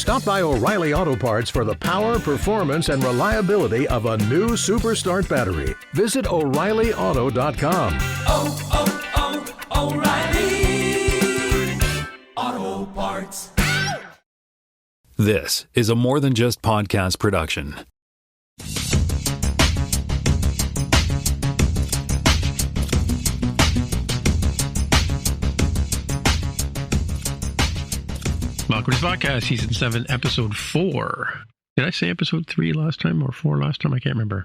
Stop by O'Reilly Auto Parts for the power, performance, and reliability of a new Super Start battery. Visit O'ReillyAuto.com. O'Reilly Auto Parts. This is a More Than Just Podcast production. Welcome to the podcast, Season 7, Episode 4. Did I say Episode 3 last time or 4 last time? I can't remember.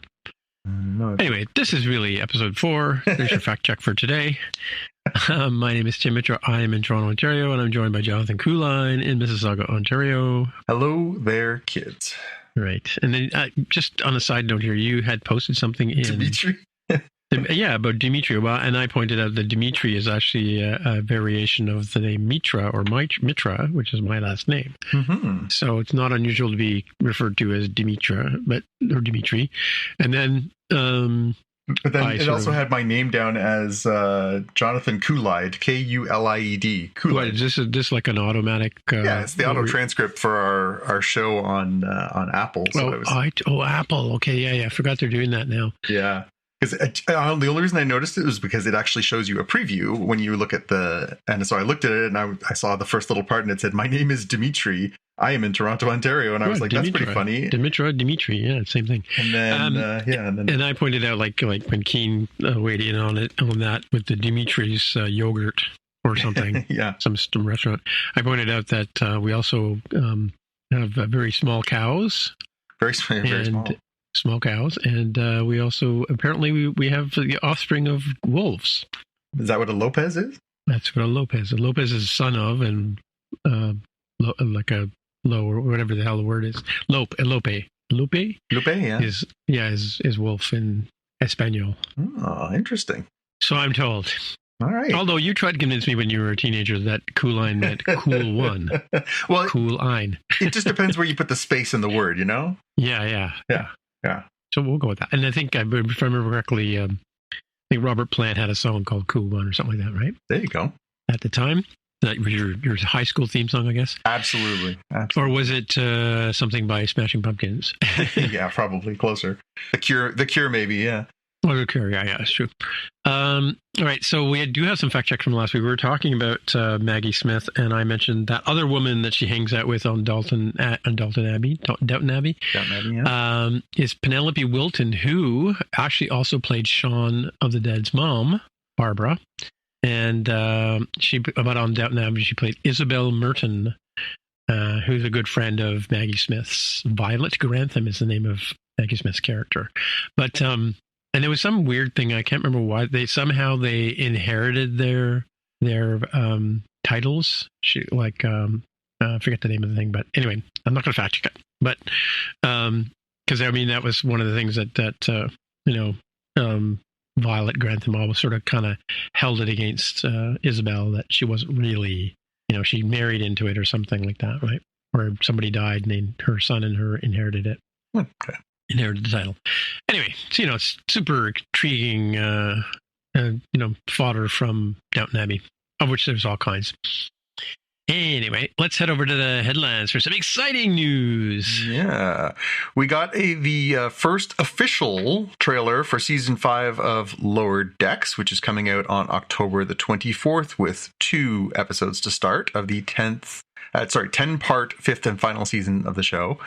No. Anyway, this is really Episode 4. There's your fact check for today. My name is Tim Mitchell. I am in Toronto, Ontario, and I'm joined by Jonathan Kuline in Mississauga, Ontario. Hello there, kids. Right. And then just on a side note here, you had posted something in... Dimitri? Yeah, about Dimitri. Well, and I pointed out that Dimitri is actually a variation of the name Mitra or Mitra, which is my last name. Mm-hmm. So it's not unusual to be referred to as Dimitra, or Dimitri. And then... but then it also had my name down as Jonathan Kulied, Kulied. What, is this like an automatic... yeah, it's the auto transcript for our show on Apple. So Apple. Okay, yeah. I forgot they're doing that now. Yeah. Because the only reason I noticed it was because it actually shows you a preview when you look at and so I looked at it and I saw the first little part and it said, "My name is Dimitri. I am in Toronto, Ontario." And I was like, Dimitra. That's pretty funny. Dimitri, yeah, same thing. And then, and I pointed out like when Keen weighed in on that with the Dimitri's yogurt or something, yeah, some restaurant. I pointed out that we also have very small cows. Very small. Small cows, and we also apparently we have the offspring of wolves. Is that what a Lopez is? That's what a Lopez. A Lopez is son of, and like a low or whatever the hell the word is. Lope, yeah. Is wolf in Espanol. Oh, interesting. So I'm told. All right. Although you tried to convince me when you were a teenager that Kuline meant cool one. Well, Cool-ein. It just depends where you put the space in the word, you know? Yeah. Yeah. So we'll go with that. And I think, if I remember correctly, I think Robert Plant had a song called Cool One or something like that, right? There you go. At the time? That was your high school theme song, I guess? Absolutely. Or was it something by Smashing Pumpkins? Yeah, probably closer. The Cure, maybe, yeah. Oh, The Cure, yeah, that's true. All right, so we do have some fact checks from last week. We were talking about Maggie Smith, and I mentioned that other woman that she hangs out with on Downton Abbey, yeah. Is Penelope Wilton, who actually also played Shaun of the Dead's mom, Barbara. And on Downton Abbey, she played Isabel Merton, who's a good friend of Maggie Smith's. Violet Grantham is the name of Maggie Smith's character. But... and there was some weird thing, I can't remember why, they inherited their titles. I forget the name of the thing, but anyway, I'm not going to fact check it. But because that was one of the things that Violet Grantham always sort of kind of held it against Isabel, that she wasn't really, she married into it or something like that, right? Or somebody died and her son and her inherited it. Okay. Inherited the title. Anyway, so, it's super intriguing, fodder from Downton Abbey, of which there's all kinds. Anyway, let's head over to the headlines for some exciting news. Yeah. We got the first official trailer for Season 5 of Lower Decks, which is coming out on October the 24th, with 2 episodes to start of the 10-part 5th and final season of the show.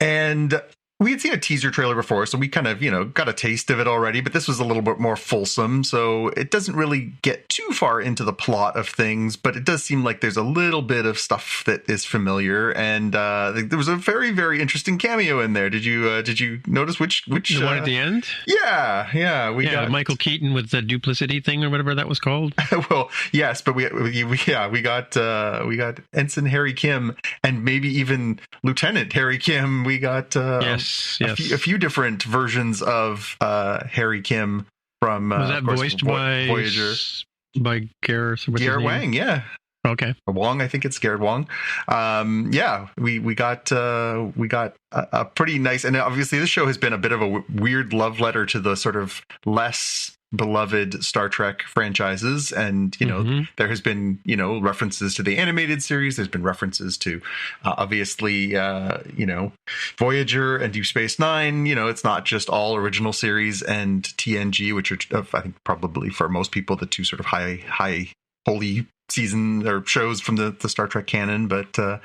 And we had seen a teaser trailer before, so we kind of, got a taste of it already, but this was a little bit more fulsome, so it doesn't really get too far into the plot of things, but it does seem like there's a little bit of stuff that is familiar, and there was a very, very interesting cameo in there. Did you notice which the one at the end? Yeah. We got Michael Keaton with the duplicity thing or whatever that was called. Well, yes, but we got Ensign Harry Kim and maybe even Lieutenant Harry Kim. We got a few different versions of Harry Kim from was that voiced by Voyager, by Gareth Wang, yeah. Okay. Wong, I think it's Garrett Wong. We got a pretty nice, and obviously this show has been a bit of a weird love letter to the sort of less beloved Star Trek franchises. And, there has been, references to the animated series. There's been references to, obviously, Voyager and Deep Space Nine. It's not just all original series and TNG, which are, I think, probably for most people, the two sort of high holy season or shows from the Star Trek canon. But I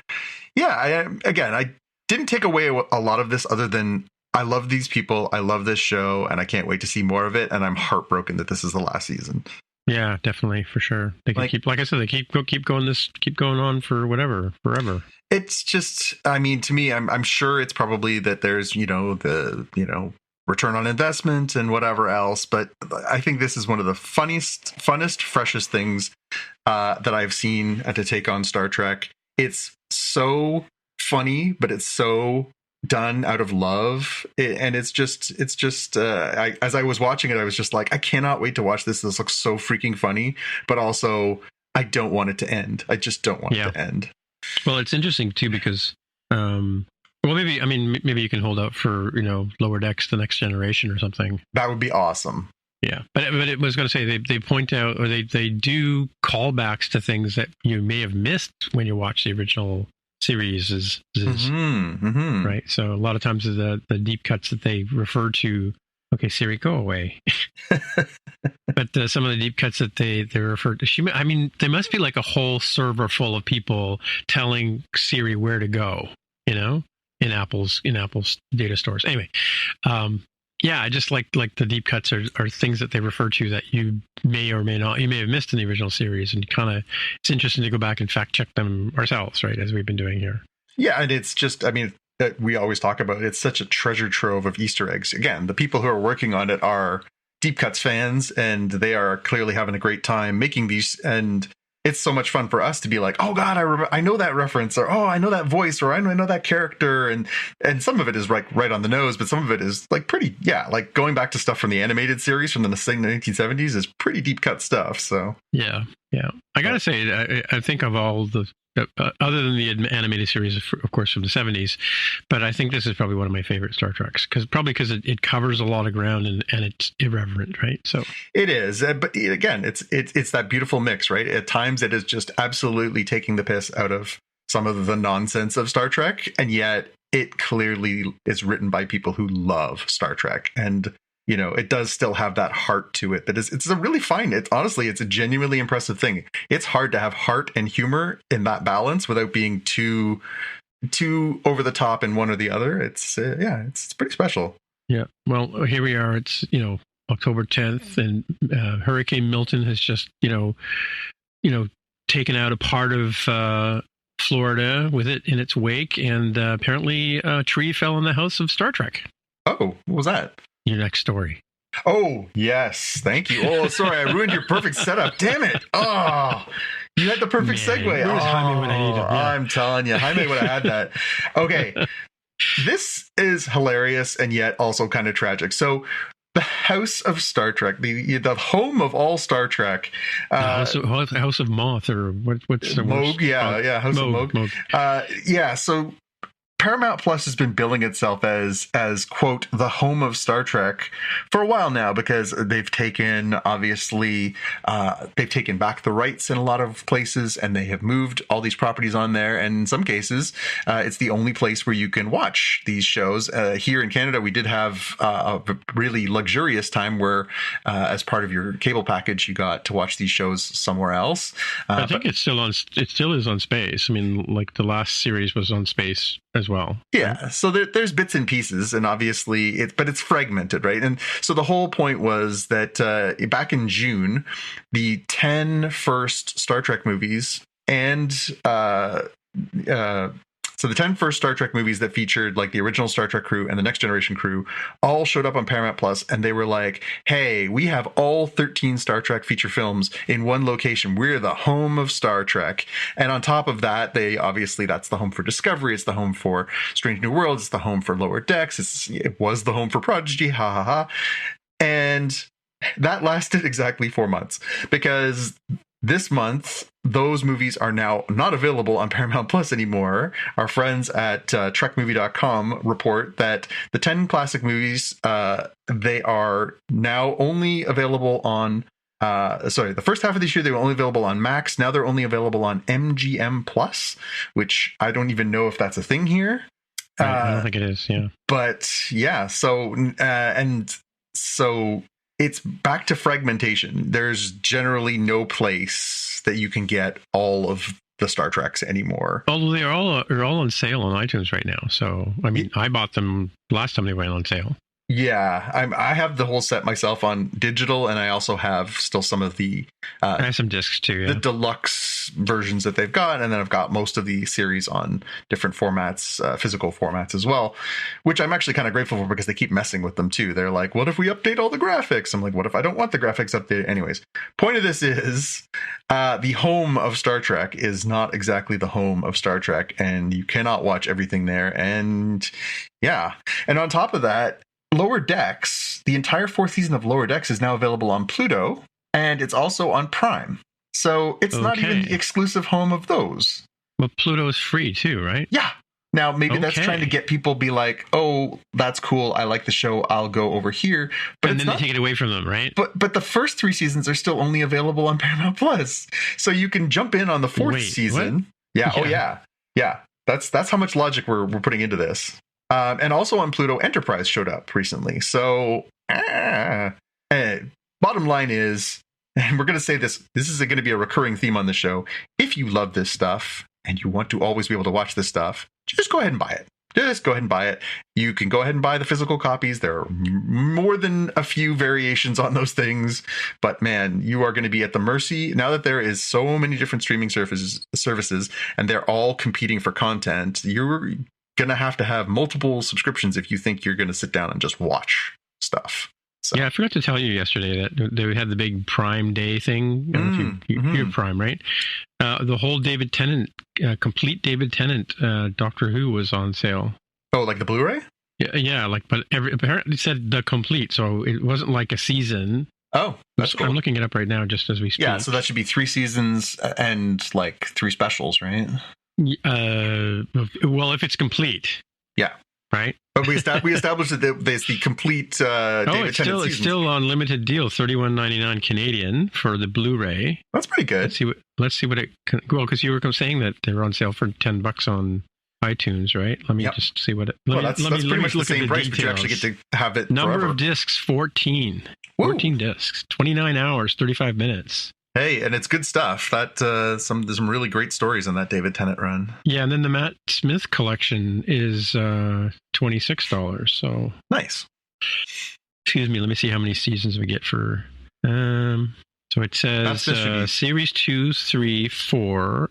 didn't take away a lot of this other than I love these people, I love this show, and I can't wait to see more of it. And I'm heartbroken that this is the last season. Yeah, definitely, for sure. They can keep, like I said, they keep going on for forever. It's just, I mean, to me, I'm sure it's probably that there's the return on investment and whatever else, but I think this is one of the funnest, freshest things that I've seen to take on Star Trek. It's so funny, but it's so done out of love, and it's just as I was watching it, I was just like, I cannot wait to watch this looks so freaking funny, but also I don't want it to end. I just don't want it to end. Well, it's interesting too, because maybe you can hold out for Lower Decks, The Next Generation or something. That would be awesome. Yeah, but it was going to say they point out, or they do callbacks to things that you may have missed when you watch the original series right. So a lot of times the deep cuts that they refer to, okay, Siri, go away. But some of the deep cuts that they refer to, there must be like a whole server full of people telling Siri where to go, in Apple's data stores. Anyway, I just like the deep cuts are things that they refer to that you may have missed in the original series, and it's interesting to go back and fact check them ourselves, right, as we've been doing here. Yeah, and it's just, we always talk about it. It's such a treasure trove of Easter eggs. Again, the people who are working on it are deep cuts fans, and they are clearly having a great time making these, and it's so much fun for us to be like, oh God, I know that reference, or oh, I know that voice, or I know that character, and some of it is like right on the nose, but some of it is like pretty, like going back to stuff from the animated series from the 1970s is pretty deep cut stuff. So yeah, I gotta say, I think of all the other than the animated series, of course, from the 70s, but I think this is probably one of my favorite Star Treks, because it covers a lot of ground and it's irreverent, right? So it is, but again, it's that beautiful mix, right? At times it is just absolutely taking the piss out of some of the nonsense of Star Trek, and yet it clearly is written by people who love Star Trek, and it does still have that heart to it. That is, it's a really fine. It's a genuinely impressive thing. It's hard to have heart and humor in that balance without being too over the top in one or the other. It's pretty special. Yeah. Well, here we are. It's October 10th, and Hurricane Milton has just taken out a part of Florida with it in its wake, and apparently a tree fell in the house of Star Trek. Oh, what was that? Your next story. Oh, yes. Thank you. Oh, sorry. I ruined your perfect setup. Damn it. Oh, you had the perfect segue. Where's Jaime when I need him? Yeah. I'm telling you, Jaime would have had that. Okay. This is hilarious and yet also kind of tragic. So the House of Star Trek, the home of all Star Trek. House of Moth, or what's the Moog? Yeah, House of Moog. So Paramount Plus has been billing itself as quote the home of Star Trek for a while now, because they've taken back the rights in a lot of places, and they have moved all these properties on there, and in some cases it's the only place where you can watch these shows. Here in Canada, we did have a really luxurious time where as part of your cable package you got to watch these shows somewhere else. I think it still is on Space. Like the last series was on Space as well. Yeah, so there's bits and pieces, and obviously it's fragmented, right? And so the whole point was that back in June, the 10 first Star Trek movies and so the 10 first Star Trek movies that featured like the original Star Trek crew and the Next Generation crew all showed up on Paramount Plus, and they were like, hey, we have all 13 Star Trek feature films in one location. We're the home of Star Trek. And on top of that, that's the home for Discovery. It's the home for Strange New Worlds. It's the home for Lower Decks. It was the home for Prodigy. Ha ha ha. And that lasted exactly 4 months, because this month, those movies are now not available on Paramount Plus anymore. Our friends at TrekMovie.com report that the 10 classic movies, they are now only available on the first half of this year, they were only available on Max. Now they're only available on MGM Plus, which I don't even know if that's a thing here. I don't think it is, yeah. But yeah, so it's back to fragmentation. There's generally no place that you can get all of the Star Treks anymore. Although they're all on sale on iTunes right now. So, I mean, I bought them last time they went on sale. Yeah, I have the whole set myself on digital, and I also have still some of the I have some discs too, yeah. The deluxe versions that they've got, and then I've got most of the series on different formats, physical formats as well, which I'm actually kind of grateful for because they keep messing with them too. They're like, what if we update all the graphics? I'm like, what if I don't want the graphics updated? Anyways, point of this is the home of Star Trek is not exactly the home of Star Trek, and you cannot watch everything there. And yeah, and on top of that, Lower Decks, the entire fourth season of Lower Decks is now available on Pluto, and it's also on Prime. So it's not even the exclusive home of those. But Pluto's free too, right? Yeah. Now, maybe that's trying to get people be like, oh, that's cool. I like the show. I'll go over here. But and then they take it away from them, right? But the first 3 seasons are still only available on Paramount Plus. So you can jump in on the 4th season. What? Yeah. Oh, yeah. Yeah. That's how much logic we're putting into this. And also on Pluto, Enterprise showed up recently. So, bottom line is, and we're going to say this is going to be a recurring theme on the show. If you love this stuff and you want to always be able to watch this stuff, just go ahead and buy it. Just go ahead and buy it. You can go ahead and buy the physical copies. There are more than a few variations on those things. But man, you are going to be at the mercy, now that there is so many different streaming services, and they're all competing for content, you're going to have multiple subscriptions if you think you're going to sit down and just watch stuff. So. Yeah, I forgot to tell you yesterday that they had the big Prime Day thing. You're Prime, right? The whole David Tennant, complete David Tennant Doctor Who was on sale. Oh, like the Blu-ray? Yeah, but apparently it said the complete, so it wasn't like a season. Oh, that's cool. I'm looking it up right now just as we speak. Yeah, so that should be 3 seasons and like 3 specials, right? Well, if it's complete. Yeah. Right? But we established that there's the complete David Tennant season. It's still on limited deal, $31.99 Canadian for the Blu-ray. That's pretty good. Let's see what it can, well, because you were saying that they were on sale for $10 on iTunes, right? Let me just see what it. That's pretty much the same price, but you actually get to have it Number forever. of discs, 14. 14 discs, 29 hours, 35 minutes. Hey, and it's good stuff. There's some really great stories on that David Tennant run. Yeah, and then the Matt Smith collection is $26. So nice. Excuse me. Let me see how many seasons we get for. So it says series 2, 3, 4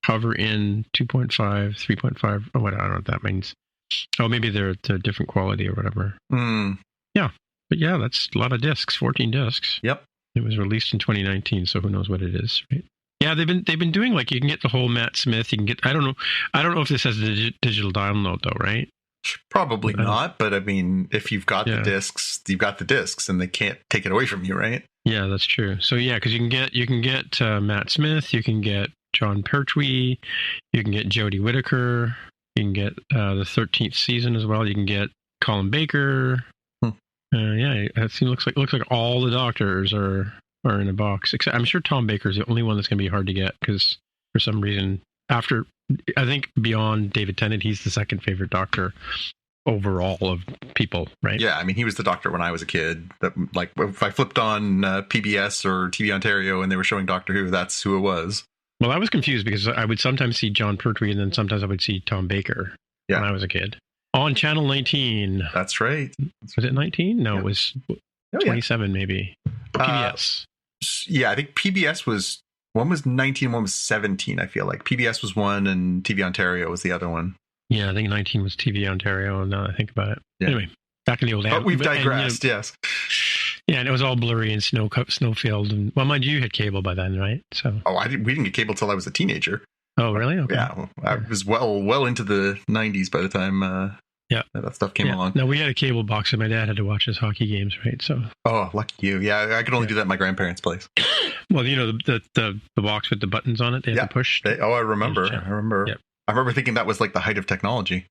cover in 2.5, 3.5. Oh, what I don't know what that means. Oh, maybe they're different quality or whatever. Yeah, but yeah, that's a lot of discs. 14 discs. Yep. It was released in 2019, so who knows what it is, right? Yeah, they've been doing like you can get the whole Matt Smith. You can get I don't know if this has a digital download though, right? Probably not, but I mean, if you've got the discs, you've got the discs, and they can't take it away from you, right? Yeah, that's true. So yeah, because you can get Matt Smith, you can get John Pertwee, you can get Jodie Whittaker, you can get the 13th season as well. You can get Colin Baker. It looks like all the Doctors are in a box. Except I'm sure Tom Baker's the only one that's going to be hard to get because for some reason, I think beyond David Tennant, he's the second favorite Doctor overall of people, right? Yeah, I mean, he was the Doctor when I was a kid. That, like, if I flipped on PBS or TV Ontario and they were showing Doctor Who, that's who it was. Well, I was confused because I would sometimes see John Pertwee and then sometimes I would see Tom Baker when I was a kid. On Channel 19. That's right. Was it 19? No, it was 27 maybe. PBS. I think PBS was... One was 19, one was 17, I feel like. PBS was one and TV Ontario was the other one. Yeah, I think 19 was TV Ontario, now that I think about it. Yeah. Anyway, back in the old days. But we've digressed, yes. Yeah, and it was all blurry and snowfield. And, well, mind you, had cable by then, right? So. Oh, we didn't get cable till I was a teenager. Oh, really? Okay. Yeah, I was well into the 90s by the time Yeah. that stuff came along. No, we had a cable box and my dad had to watch his hockey games, right? So. Oh, lucky you. Yeah, I could only do that at my grandparents' place. Well, the box with the buttons on it, they had to push. I remember. Yep. I remember thinking that was like the height of technology.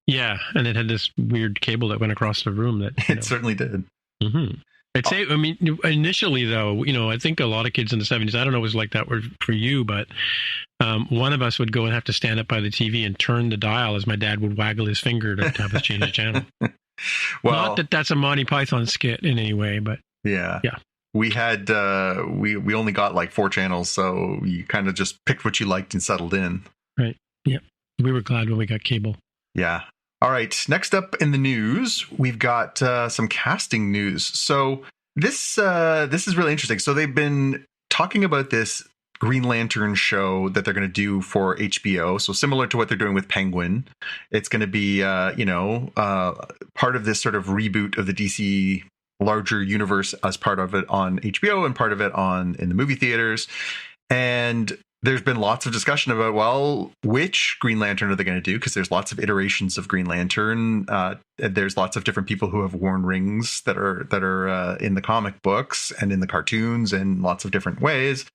Yeah, and it had this weird cable that went across the room. That it certainly did. Mm-hmm. I'd say, I mean, initially though, I think a lot of kids in the 70s, I don't know if it was like that for you, but one of us would go and have to stand up by the TV and turn the dial as my dad would waggle his finger to have us change the channel. Well, not that that's a Monty Python skit in any way, but yeah. We had we only got like 4 channels, so you kind of just picked what you liked and settled in. Right. Yeah. We were glad when we got cable. Yeah. All right. Next up in the news, we've got some casting news. So this is really interesting. So they've been talking about this Green Lantern show that they're going to do for HBO. So similar to what they're doing with Penguin, it's going to be part of this sort of reboot of the DC larger universe as part of it on HBO and part of it in the movie theaters. And there's been lots of discussion about, well, which Green Lantern are they going to do? Because there's lots of iterations of Green Lantern. There's lots of different people who have worn rings that are in the comic books and in the cartoons in lots of different ways.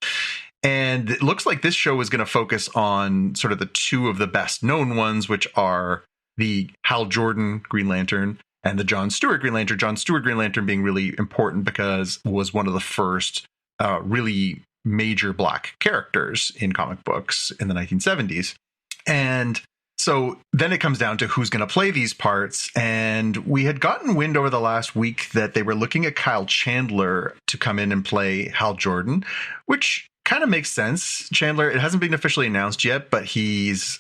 And it looks like this show is going to focus on sort of the 2 of the best known ones, which are the Hal Jordan Green Lantern and the John Stewart Green Lantern. John Stewart Green Lantern being really important because it was one of the first really major black characters in comic books in the 1970s. And so then it comes down to who's going to play these parts. And we had gotten wind over the last week that they were looking at Kyle Chandler to come in and play Hal Jordan, which kind of makes sense. Chandler, it hasn't been officially announced yet, but he's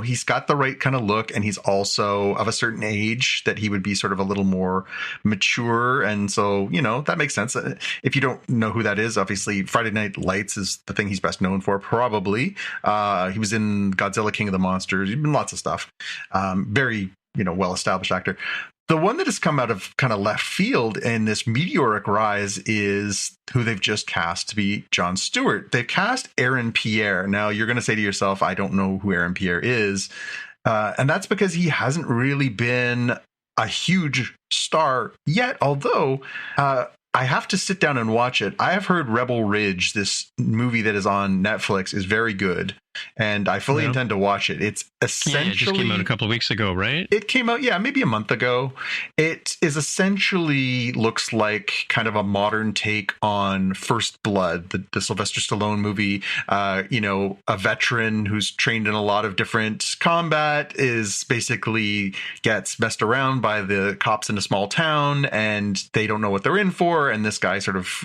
he's got the right kind of look, and he's also of a certain age that he would be sort of a little more mature, and so that makes sense. If you don't know who that is, obviously Friday Night Lights is the thing he's best known for, probably. He was in Godzilla King of the Monsters. He's been lots of stuff. Very well-established actor. The one that has come out of kind of left field in this meteoric rise is who they've just cast to be Jon Stewart. They've cast Aaron Pierre. Now, you're going to say to yourself, I don't know who Aaron Pierre is. And that's because he hasn't really been a huge star yet, although I have to sit down and watch it. I have heard Rebel Ridge, this movie that is on Netflix, is very good, and I fully intend to watch it. It's essentially... it just came out a couple of weeks ago, right? It came out, maybe a month ago. It is essentially looks like kind of a modern take on First Blood, the Sylvester Stallone movie. A veteran who's trained in a lot of different combat is basically gets messed around by the cops in a small town, and they don't know what they're in for. And this guy sort of,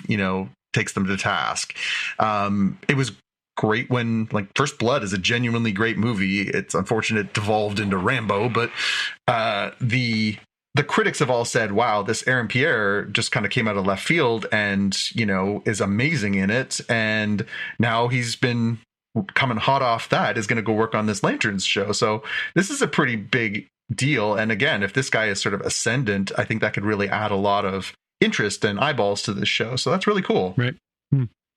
takes them to task. It was great when, First Blood is a genuinely great movie. It's unfortunate it devolved into Rambo, but the critics have all said, wow, this Aaron Pierre just kind of came out of left field and, is amazing in it. And now he's been coming hot off that, is going to go work on this Lanterns show. So this is a pretty big deal. And again, if this guy is sort of ascendant, I think that could really add a lot of interest and eyeballs to this show. So that's really cool. Right.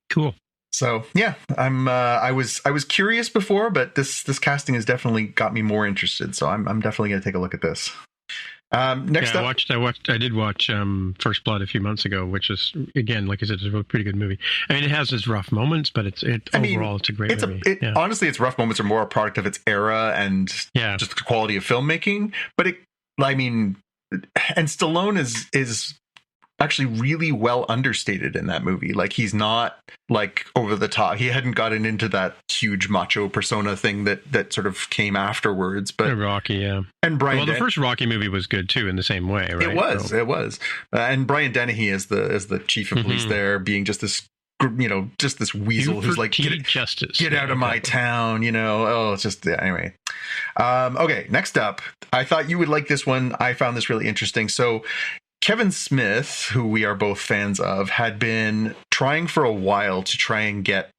Cool. So yeah, I was curious before, but this casting has definitely got me more interested. So I'm definitely going to take a look at this. Next up, I did watch First Blood a few months ago, which is, again, like I said, it's a pretty good movie. I mean, it has its rough moments, but overall it's a great movie. Honestly, its rough moments are more a product of its era and just the quality of filmmaking. But and Stallone is actually really well understated in that movie. He's not over the top. He hadn't gotten into that huge macho persona thing that sort of came afterwards. But Rocky, yeah. And Brian. The first Rocky movie was good too, in the same way, right? It was. And Brian Dennehy as the chief of police there, being just this, just this weasel who's like, get out of my town, it's just, anyway. Okay, next up, I thought you would like this one. I found this really interesting. So Kevin Smith, who we are both fans of, had been trying for a while to try and get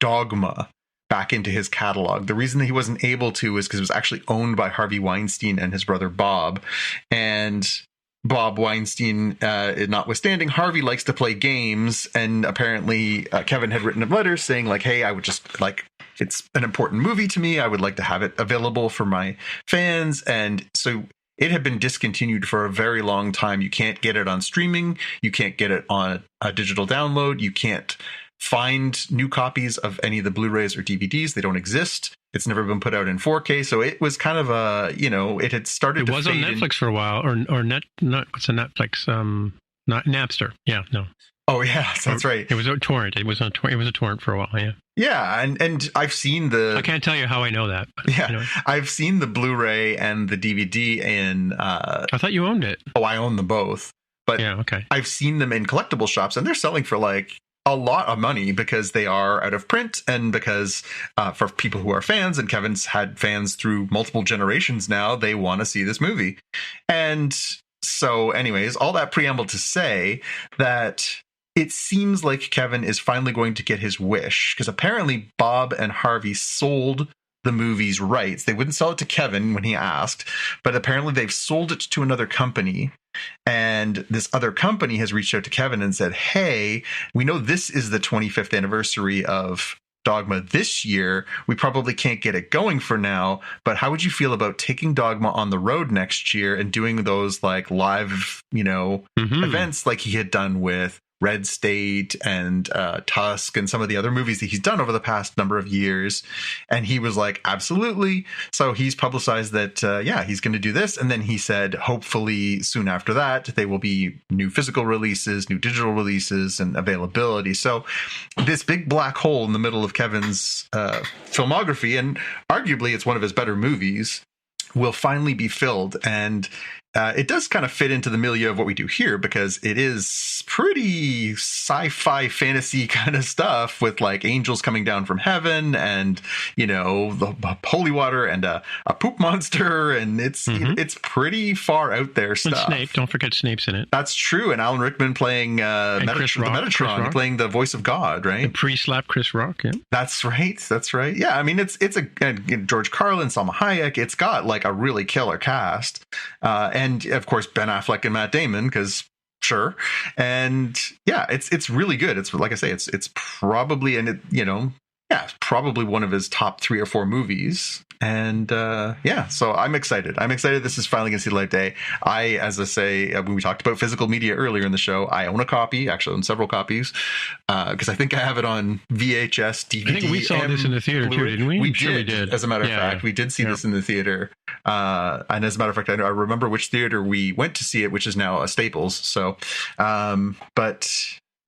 Dogma back into his catalog. The reason that he wasn't able to is because it was actually owned by Harvey Weinstein and his brother Bob. And Bob Weinstein, notwithstanding, Harvey likes to play games. And apparently Kevin had written a letter saying hey, I would just it's an important movie to me. I would like to have it available for my fans. And so it had been discontinued for a very long time. You can't get it on streaming. You can't get it on a digital download. You can't find new copies of any of the Blu-rays or DVDs. They don't exist. It's never been put out in 4K. So it was kind of a, it had started to fade. It was on Netflix for a while, or what's a Netflix? Not Napster. Yeah, no. Oh yeah, that's right. It was a torrent. It was a torrent for a while. Yeah. Yeah, and I've seen the. I can't tell you how I know that. But, yeah, I've seen the Blu-ray and the DVD in. I thought you owned it. Oh, I own them both. But yeah, okay. I've seen them in collectible shops, and they're selling for like a lot of money because they are out of print, and because for people who are fans, and Kevin's had fans through multiple generations now, they want to see this movie. And so, anyways, all that preamble to say that it seems like Kevin is finally going to get his wish, because apparently Bob and Harvey sold the movie's rights. They wouldn't sell it to Kevin when he asked, but apparently they've sold it to another company. And this other company has reached out to Kevin and said, hey, we know this is the 25th anniversary of Dogma this year. We probably can't get it going for now, but how would you feel about taking Dogma on the road next year and doing those like live, events like he had done with Red State and Tusk and some of the other movies that he's done over the past number of years? And he was like, absolutely. So he's publicized that, he's going to do this. And then he said, hopefully soon after that, they will be new physical releases, new digital releases, and availability. So this big black hole in the middle of Kevin's filmography, and arguably it's one of his better movies, will finally be filled. And it does kind of fit into the milieu of what we do here, because it is pretty sci-fi fantasy kind of stuff with like angels coming down from heaven and, the holy water and a poop monster. And it's pretty far out there stuff. And Snape, don't forget Snape's in it. That's true. And Alan Rickman playing Metatron, playing the voice of God, right? The pre-slap Chris Rock, yeah. That's right. Yeah, I mean, it's George Carlin, Salma Hayek. It's got like a really killer cast. And of course, Ben Affleck and Matt Damon, because sure. And yeah, it's really good. It's like I say, it's probably, probably one of his top 3 or 4 movies. And so I'm excited. This is finally going to see the light of day. As I say, when we talked about physical media earlier in the show, I own a copy, actually own several copies, because I think I have it on VHS, DVD. I think we saw this in the theater too, didn't we? We did. As a matter of fact, we did see this in the theater. And as a matter of fact, I remember which theater we went to see it, which is now a Staples. So, but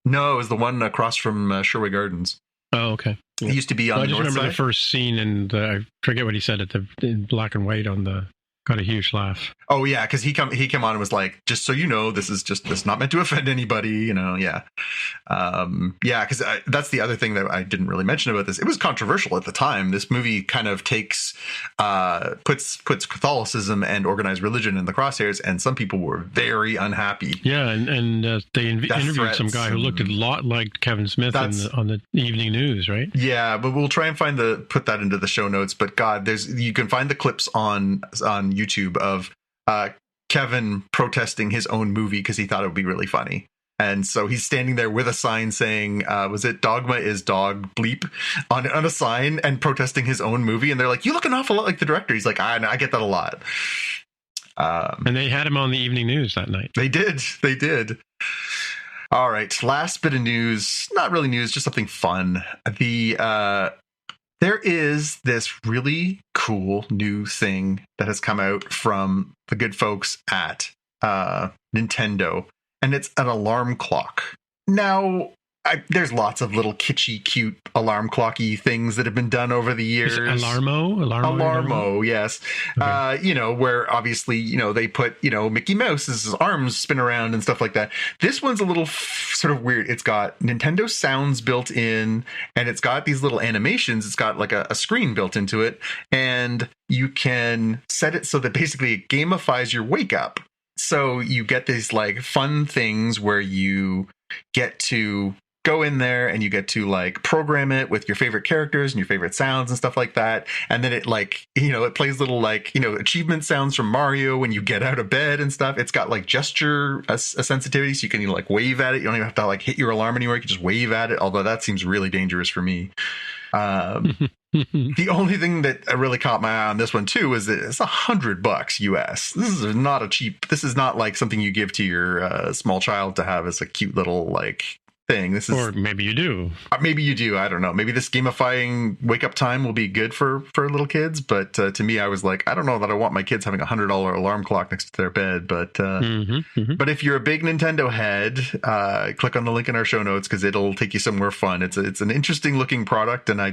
no, it was the one across from Sherway Gardens. Oh, okay. It used to be on the north side. I just remember the first scene, and I forget what he said in black and white on the. Got a huge laugh. Oh yeah, because he came on and was like, just so you know, this is not meant to offend anybody, yeah. Because that's the other thing that I didn't really mention about this. It was controversial at the time. This movie kind of puts Catholicism and organized religion in the crosshairs, and some people were very unhappy. Yeah, and they interviewed some guy who looked a lot like Kevin Smith on the evening news, right? Yeah, but we'll try and put that into the show notes. But God, you can find the clips on YouTube of Kevin protesting his own movie because he thought it would be really funny. And so he's standing there with a sign saying, was it Dogma is dog bleep on a sign, and protesting his own movie. And they're like, you look an awful lot like the director. He's like, I get that a lot. And they had him on the evening news that night. They did. All right. Last bit of news, not really news, just something fun. There is this really cool new thing that has come out from the good folks at Nintendo, and it's an alarm clock. Now, there's lots of little kitschy, cute alarm clocky things that have been done over the years. Is it Alarmo, yes. Okay. Where obviously, they put, Mickey Mouse's arms spin around and stuff like that. This one's a little sort of weird. It's got Nintendo sounds built in, and it's got these little animations. It's got like a screen built into it, and you can set it so that basically it gamifies your wake up. So you get these like fun things where you get to go in there and you get to like program it with your favorite characters and your favorite sounds and stuff like that. And then it it plays little achievement sounds from Mario when you get out of bed and stuff. It's got like gesture a sensitivity, so you can wave at it. You don't even have to hit your alarm anymore. You can just wave at it. Although that seems really dangerous for me. The only thing that really caught my eye on this one too is that it's $100 US. This is not a cheap. This is not like something you give to your small child to have as a cute little like thing. This is, or maybe you do. Maybe you do. I don't know. Maybe this gamifying wake up time will be good for little kids. But to me, I was like, I don't know that I want my kids having $100 alarm clock next to their bed. But but if you're a big Nintendo head, click on the link in our show notes because it'll take you somewhere fun. It's an interesting looking product, and I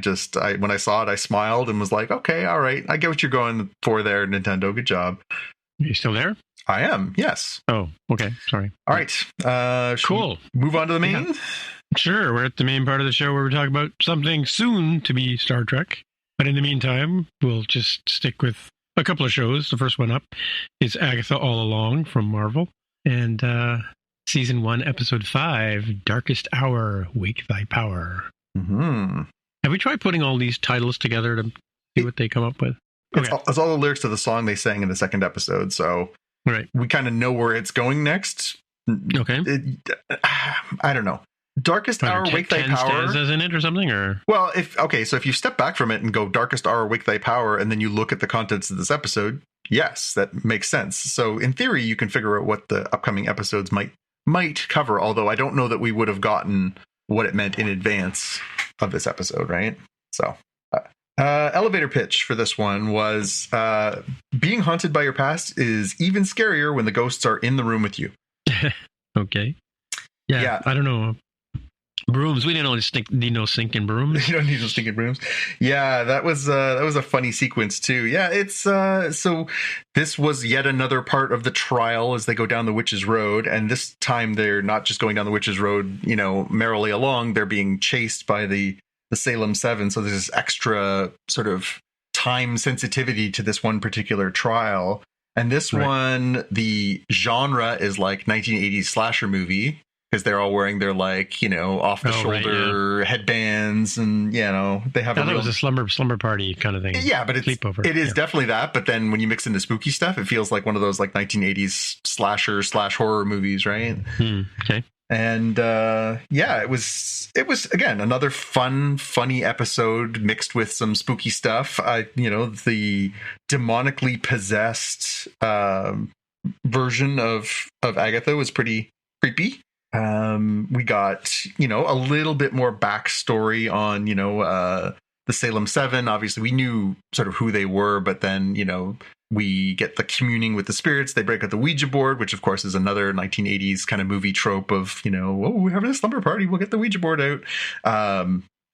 when I saw it, I smiled and was like, okay, all right, I get what you're going for there, Nintendo. Good job. Are you still there? I am. Yes. Oh, okay. Sorry. All right. Cool. Move on to the main. Yeah. Sure. We're at the main part of the show where we talk about something soon to be Star Trek. But in the meantime, we'll just stick with a couple of shows. The first one up is Agatha All Along from Marvel. And Season 1, Episode 5, Darkest Hour, Wake Thy Power. Mm-hmm. Have we tried putting all these titles together to see what they come up with? Okay. It's all the lyrics to the song they sang in the second episode. So Right. we kind of know where it's going next. Okay. I don't know. Darkest Hour, Wake Thy 10 Power. stanzas in it or something? Or Well, so if you step back from it and go Darkest Hour, Wake Thy Power, and then you look at the contents of this episode, yes, that makes sense. So in theory, you can figure out what the upcoming episodes might cover, although I don't know that we would have gotten what it meant in advance of this episode, right? So elevator pitch for this one was being haunted by your past is even scarier when the ghosts are in the room with you. okay. Yeah. I don't know. Brooms. We didn't need no sinking brooms. You don't need no stinking brooms. Yeah, that was a funny sequence too. Yeah, it's so this was yet another part of the trial as they go down the witch's road, and this time they're not just going down the witch's road, merrily along. They're being chased by the Salem 7. So there's this extra sort of time sensitivity to this one particular trial. And this one, the genre is like 1980s slasher movie because they're all wearing their off the shoulder headbands, and they have. I thought it was a slumber party kind of thing. Yeah, but sleepover. It is definitely that. But then when you mix in the spooky stuff, it feels like one of those like 1980s slasher / horror movies, right? Okay. And it was again another funny episode mixed with some spooky stuff. The demonically possessed version of Agatha was pretty creepy. We got a little bit more backstory on the Salem 7. Obviously, we knew sort of who they were, but then we get the communing with the spirits. They break out the Ouija board, which of course is another 1980s kind of movie trope of, we're having a slumber party, we'll get the Ouija board out.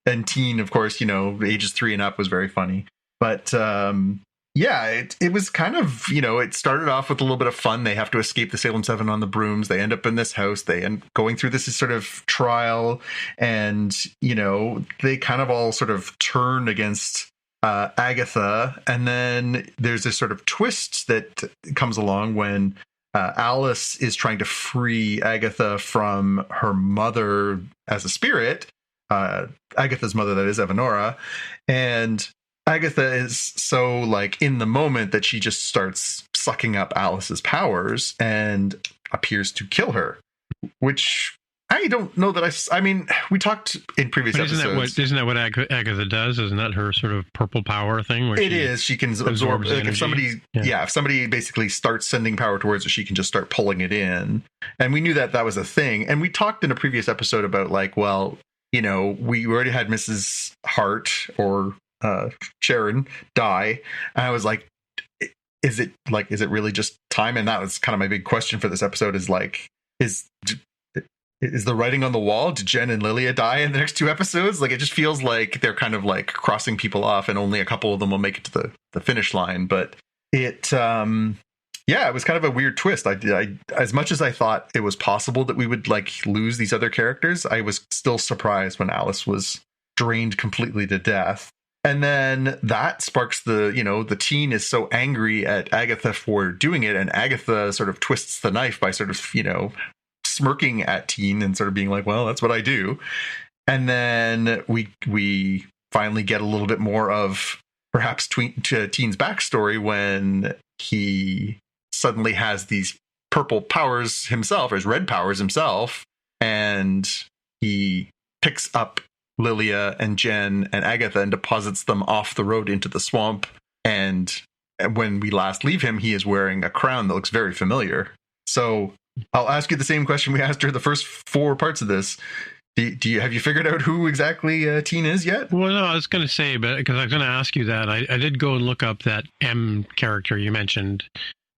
And teen, of course, ages 3 and up was very funny. But it was kind of, it started off with a little bit of fun. They have to escape the Salem 7 on the brooms. They end up in this house. They end going through this sort of trial. And, they kind of all sort of turn against Agatha, and then there's this sort of twist that comes along when Alice is trying to free Agatha from her mother as a spirit, Agatha's mother, that is Evanora, and Agatha is so in the moment that she just starts sucking up Alice's powers and appears to kill her, which I don't know that I mean, we talked in previous episodes. Isn't that what Agatha does? Isn't that her sort of purple power thing? Where she can absorb if somebody, if somebody basically starts sending power towards her, she can just start pulling it in. And we knew that was a thing. And we talked in a previous episode about we already had Mrs. Hart or Sharon die. And I was like, is it really just time? And that was kind of my big question for this episode is the writing on the wall? Did Jen and Lilia die in the next 2 episodes? It just feels like they're kind of crossing people off, and only a couple of them will make it to the finish line. But it, it was kind of a weird twist. I as much as I thought it was possible that we would lose these other characters, I was still surprised when Alice was drained completely to death. And then that sparks the teen is so angry at Agatha for doing it, and Agatha sort of twists the knife by sort of, smirking at teen and sort of being like, well, that's what I do. And then we finally get a little bit more of perhaps teen's backstory when he suddenly has these purple powers himself, or his red powers himself, and he picks up Lilia and Jen and Agatha and deposits them off the road into the swamp. And when we last leave him, he is wearing a crown that looks very familiar. So I'll ask you the same question we asked her the first 4 parts of this. Have you figured out who exactly Teen is yet? Well, no, I was going to say, but because I was going to ask you that, I did go and look up that M character you mentioned,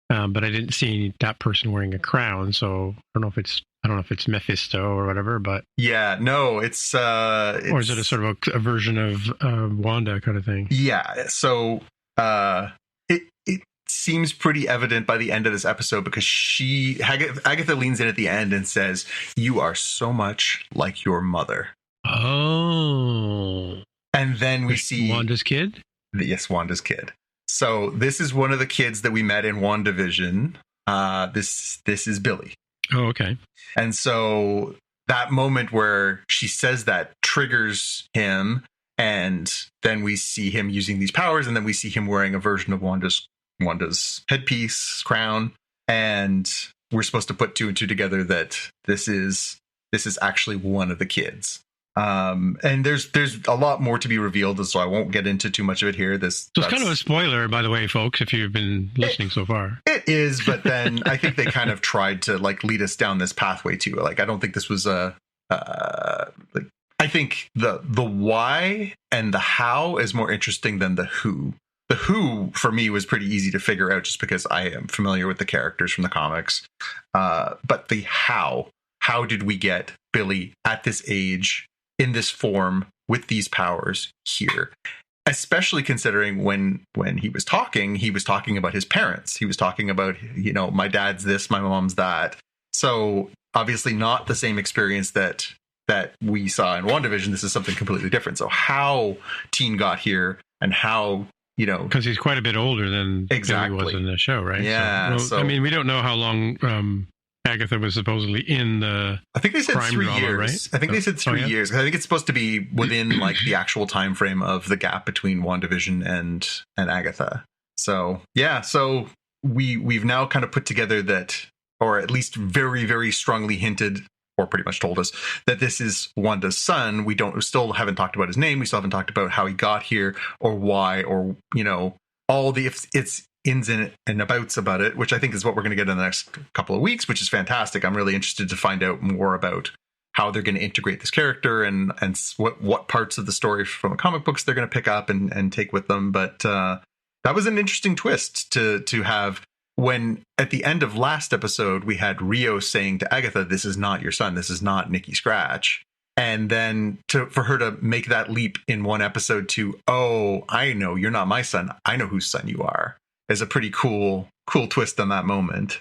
but I didn't see that person wearing a crown. So I don't know if it's Mephisto or whatever. But yeah, no, it's or is it a sort of a version of Wanda kind of thing? Yeah, so it seems pretty evident by the end of this episode because Agatha leans in at the end and says, "You are so much like your mother." Oh. And then we see Wanda's kid? Yes, Wanda's kid. So this is one of the kids that we met in WandaVision. This is Billy. Oh, okay. And so that moment where she says that triggers him, and then we see him using these powers, and then we see him wearing a version of Wanda's headpiece, crown, and we're supposed to put 2 and 2 together that this is actually one of the kids. And there's a lot more to be revealed, so I won't get into too much of it here. So it's kind of a spoiler, by the way, folks, if you've been listening so far. It is, but then I think they kind of tried to lead us down this pathway too. I don't think this was I think the why and the how is more interesting than the who. The who, for me, was pretty easy to figure out just because I am familiar with the characters from the comics. But the how did we get Billy at this age, in this form, with these powers here? Especially considering when he was talking about his parents. He was talking about, my dad's this, my mom's that. So obviously not the same experience that we saw in WandaVision. This is something completely different. So how Teen got here and how, because he's quite a bit older than exactly Billy was in the show, right? Yeah. So, I mean, we don't know how long Agatha was supposedly in the I think they said crime 3 drama, years. right? I think they said 3 years. I think it's supposed to be within the actual time frame of the gap between WandaVision and Agatha. So yeah, so we've now kind of put together that, or at least very, very strongly hinted, or pretty much told us that this is Wanda's son. We still haven't talked about his name. We still haven't talked about how he got here or why, or, all the it's ins and outs about it, which I think is what we're going to get in the next couple of weeks, which is fantastic. I'm really interested to find out more about how they're going to integrate this character and what parts of the story from the comic books they're going to pick up and take with them. But that was an interesting twist to have, when at the end of last episode, we had Rio saying to Agatha, "This is not your son. This is not Nicky Scratch." And then for her to make that leap in one episode to, "Oh, I know you're not my son. I know whose son you are," is a pretty cool twist on that moment.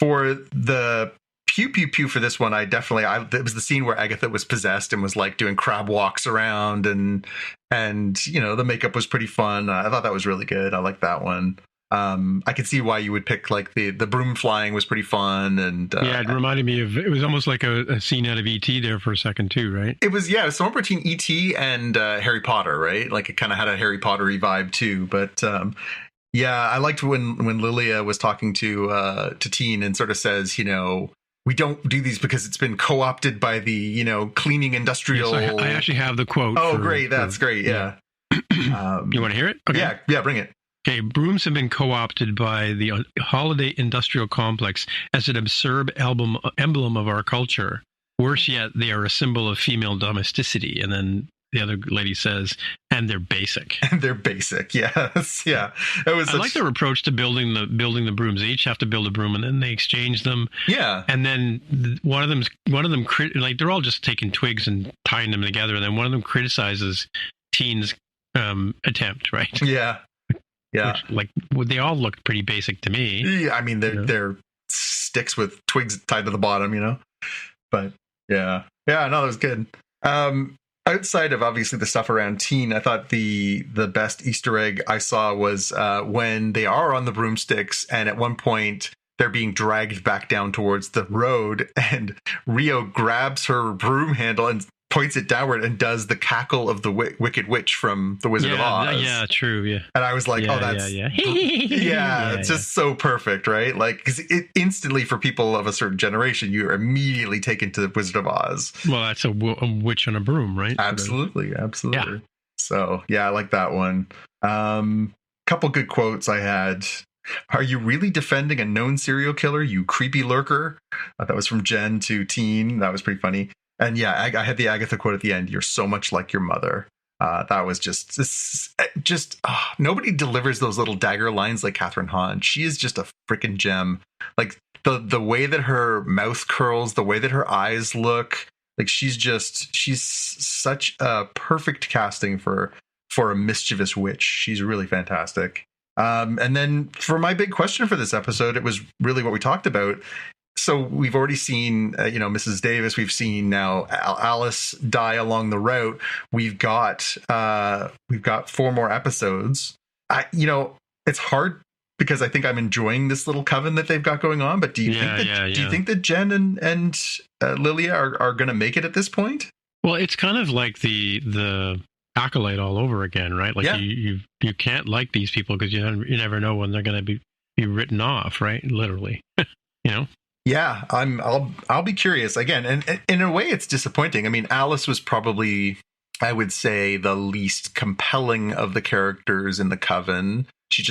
For the pew pew pew for this one, it was the scene where Agatha was possessed and was doing crab walks around, and the makeup was pretty fun. I thought that was really good. I liked that one. I could see why you would pick the broom flying was pretty fun, and it reminded me of, it was almost like a scene out of E.T. there for a second too, right? It was somewhere between E.T. and Harry Potter, right? It kind of had a Harry Potter-y vibe too. But I liked when Lilia was talking to Teen and sort of says, we don't do these because it's been co-opted by the cleaning industrial. Yes, I actually have the quote. Oh, great! That's great. Yeah. You want to hear it? Okay. Yeah, bring it. Okay, brooms have been co-opted by the Holiday Industrial Complex as an absurd emblem of our culture. Worse yet, they are a symbol of female domesticity. And then the other lady says, and they're basic. And they're basic, yes, yeah. I like their approach to building the brooms. They each have to build a broom, and then they exchange them. Yeah. And then one of them, they're all just taking twigs and tying them together, and then one of them criticizes Teen's attempt, right? Yeah. Yeah, they all look pretty basic to me. Yeah, I mean they're sticks with twigs tied to the bottom, But no, that was good. Outside of obviously the stuff around Teen, I thought the best Easter egg I saw was when they are on the broomsticks, and at one point they're being dragged back down towards the road, and Rio grabs her broom handle and points it downward and does the cackle of the Wicked Witch from The Wizard of Oz. Yeah, true. Yeah. And I was like, Yeah, oh, that's yeah. it's just so perfect, right? Like, 'cause it instantly, for people of a certain generation, you're immediately taken to The Wizard of Oz. Well, that's a witch on a broom, right? Absolutely. Yeah. So yeah, I like that one. Couple good quotes I had. Are you really defending a known serial killer, you creepy lurker? That was from Jen to Teen. That was pretty funny. And yeah, I had the Agatha quote at the end. You're so much like your mother. That was just nobody delivers those little dagger lines like Catherine Hahn. She is just a freaking gem. Like the way that her mouth curls, the way that her eyes look, like she's such a perfect casting for a mischievous witch. She's really fantastic. And then for my big question for this episode, it was really what we talked about. So we've already seen, Mrs. Davis. We've seen now Alice die along the route. We've got 4 more episodes. It's hard because I think I'm enjoying this little coven that they've got going on. But do you think that Jen and Lilia are going to make it at this point? Well, it's kind of like the Acolyte all over again, right? Like you can't like these people because you never know when they're going to be written off, right? Literally, Yeah, I'll be curious again, and in a way, it's disappointing. I mean, Alice was probably, I would say, the least compelling of the characters in the coven. She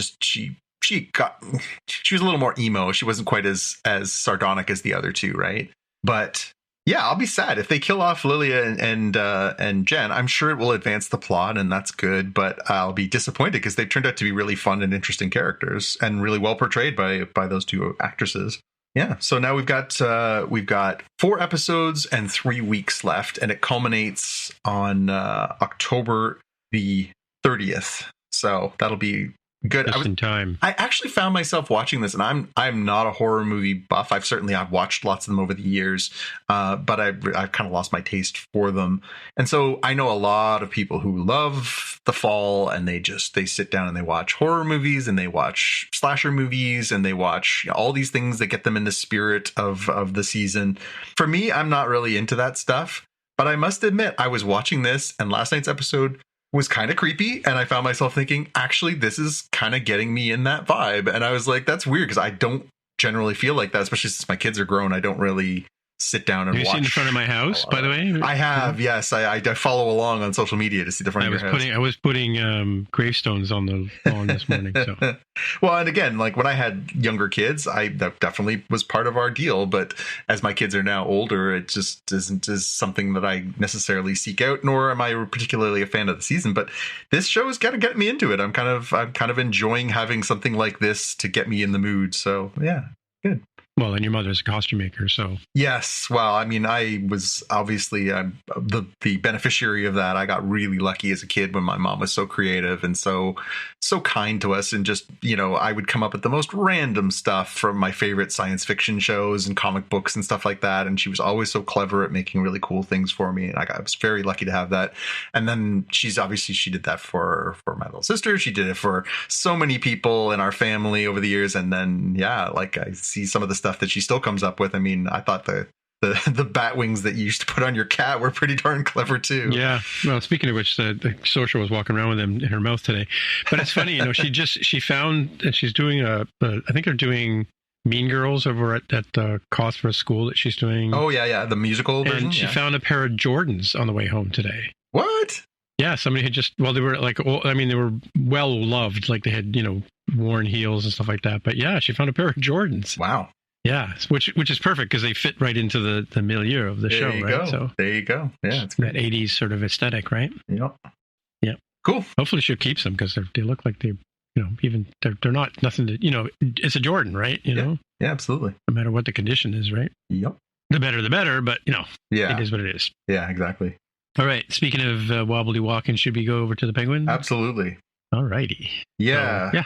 was a little more emo. She wasn't quite as sardonic as the other two, right? But yeah, I'll be sad if they kill off Lilia and Jen. I'm sure it will advance the plot, and that's good. But I'll be disappointed because they turned out to be really fun and interesting characters, and really well portrayed by those two actresses. Yeah, so now we've got 4 episodes and 3 weeks left, and it culminates on October the 30th. So that'll be good. Just in time. I actually found myself watching this, and I'm not a horror movie buff. I've watched lots of them over the years, but I've kind of lost my taste for them. And so I know a lot of people who love the fall, and they sit down and they watch horror movies, and they watch slasher movies, and they watch all these things that get them in the spirit of the season. For me, I'm not really into that stuff, but I must admit, I was watching this, and last night's episode was kind of creepy, and I found myself thinking, actually, this is kind of getting me in that vibe. And I was like, that's weird, because I don't generally feel like that, especially since my kids are grown. I don't really sit down and watch. Have you seen the front of my house, by the way? I have, yes. I follow along on social media to see the front of your house. I was putting gravestones on the lawn this morning. So. Well, and again, like when I had younger kids, that definitely was part of our deal. But as my kids are now older, it just isn't something that I necessarily seek out, nor am I particularly a fan of the season. But this show has got to get me into it. I'm kind of enjoying having something like this to get me in the mood. So yeah, good. Well, and your mother's a costume maker, so. Yes. Well, I mean, I was obviously the beneficiary of that. I got really lucky as a kid when my mom was so creative and so kind to us. And just, I would come up with the most random stuff from my favorite science fiction shows and comic books and stuff like that. And she was always so clever at making really cool things for me. And I was very lucky to have that. And then she did that for my little sister. She did it for so many people in our family over the years. And then, yeah, like I see some of the stuff that she still comes up with. I mean, I thought the bat wings that you used to put on your cat were pretty darn clever too. Yeah. Well, speaking of which, the social was walking around with them in her mouth today. But it's funny, she found that she's doing I think they're doing Mean Girls over at the Cost for a School that she's doing. Oh yeah, the musical version. And she found a pair of Jordans on the way home today. What? Yeah, somebody had they were they were well loved, like they had worn heels and stuff like that. But yeah, she found a pair of Jordans. Wow. Yeah, which is perfect because they fit right into the milieu of the show, right? Go. So there you go. Yeah, it's that 80s sort of aesthetic, right? Yep. Yeah. Cool. Hopefully she keeps them because they look like they're not nothing to it's a Jordan, right? Yeah, absolutely. No matter what the condition is, right? Yep. The better, but it is what it is. Yeah, exactly. All right. Speaking of wobbly walking, should we go over to the Penguin? Absolutely. All righty. Yeah. So, yeah.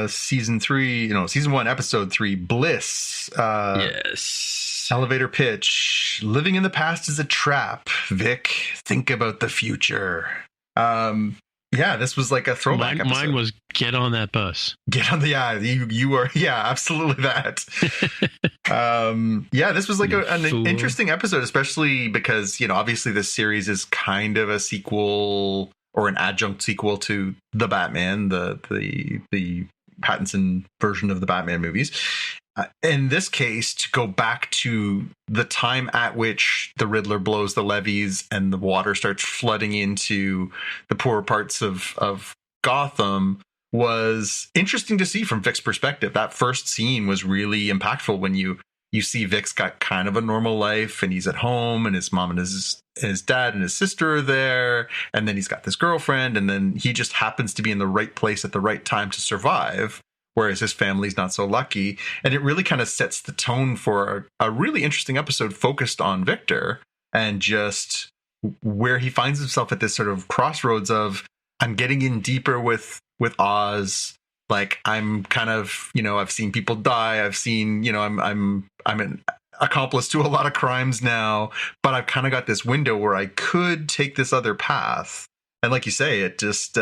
Season 1, episode 3, Bliss. Yes. Elevator pitch. Living in the past is a trap. Vic, think about the future. Yeah, this was like a throwback episode. Mine was get on that bus. Get on the you were absolutely that. This was like an interesting episode, especially because obviously this series is kind of a sequel or an adjunct sequel to the Batman, the Pattinson version of the Batman movies. In this case, to go back to the time at which the Riddler blows the levees and the water starts flooding into the poorer parts of Gotham was interesting to see from Vic's perspective. That first scene was really impactful when you see Vic's got kind of a normal life and he's at home and his mom and his dad and his sister are there. And then he's got this girlfriend and then he just happens to be in the right place at the right time to survive. Whereas his family's not so lucky. And it really kind of sets the tone for a really interesting episode focused on Victor and just where he finds himself at this sort of crossroads of, I'm getting in deeper with Oz. Like I'm kind of, I've seen people die. I've seen, I'm an accomplice to a lot of crimes now, but I've kind of got this window where I could take this other path. And like you say, it just,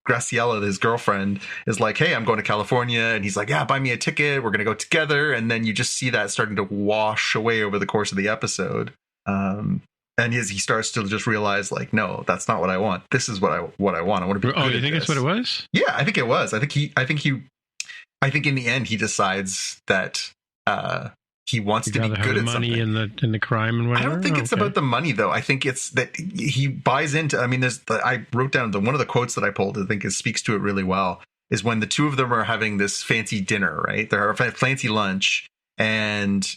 Graciela, his girlfriend, is like, hey, I'm going to California. And he's like, yeah, buy me a ticket. We're going to go together. And then you just see that starting to wash away over the course of the episode. And he starts to just realize, like, no, that's not what I want. This is what I want. I want to be good at you think this. that's what it was? Yeah, I think it was. I think in the end, he decides that he wants to be good at money something. in the crime and whatever. I don't think it's about the money, though. I think it's that he buys into. I mean, I wrote down one of the quotes that I pulled. I think speaks to it really well. Is when the two of them are having this fancy dinner, right? They're having a fancy lunch, and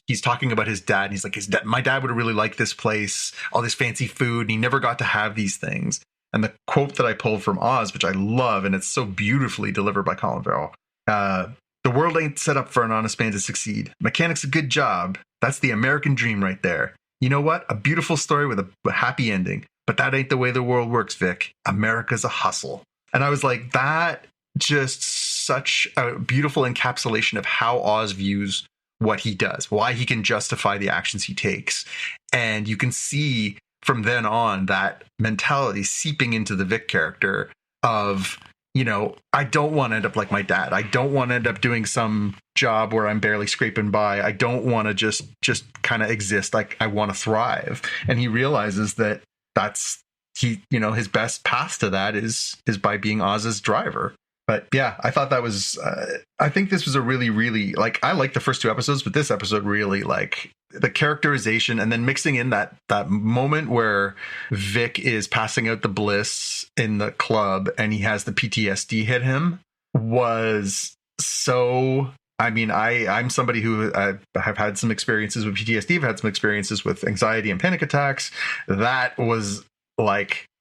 he's talking about his dad. And he's like, my dad would have really liked this place, all this fancy food, and he never got to have these things. And the quote that I pulled from Oz, which I love, and it's so beautifully delivered by Colin Farrell. The world ain't set up for an honest man to succeed. Mechanic's a good job. That's the American dream right there. You know what? A beautiful story with a happy ending. But that ain't the way the world works, Vic. America's a hustle. And I was like, that just such a beautiful encapsulation of how Oz views what he does, why he can justify the actions he takes. And you can see from then on that mentality seeping into the Vic character of, I don't want to end up like my dad. I don't want to end up doing some job where I'm barely scraping by. I don't want to just kind of exist. Like I want to thrive. And he realizes that his best path to that is by being Oz's driver. But yeah, I thought that was, I think this was a really, really, I like the first two episodes, but this episode really, the characterization and then mixing in that moment where Vic is passing out the Bliss in the club and he has the PTSD hit him was so, I'm somebody who have had some experiences with PTSD. I've had some experiences with anxiety and panic attacks. That was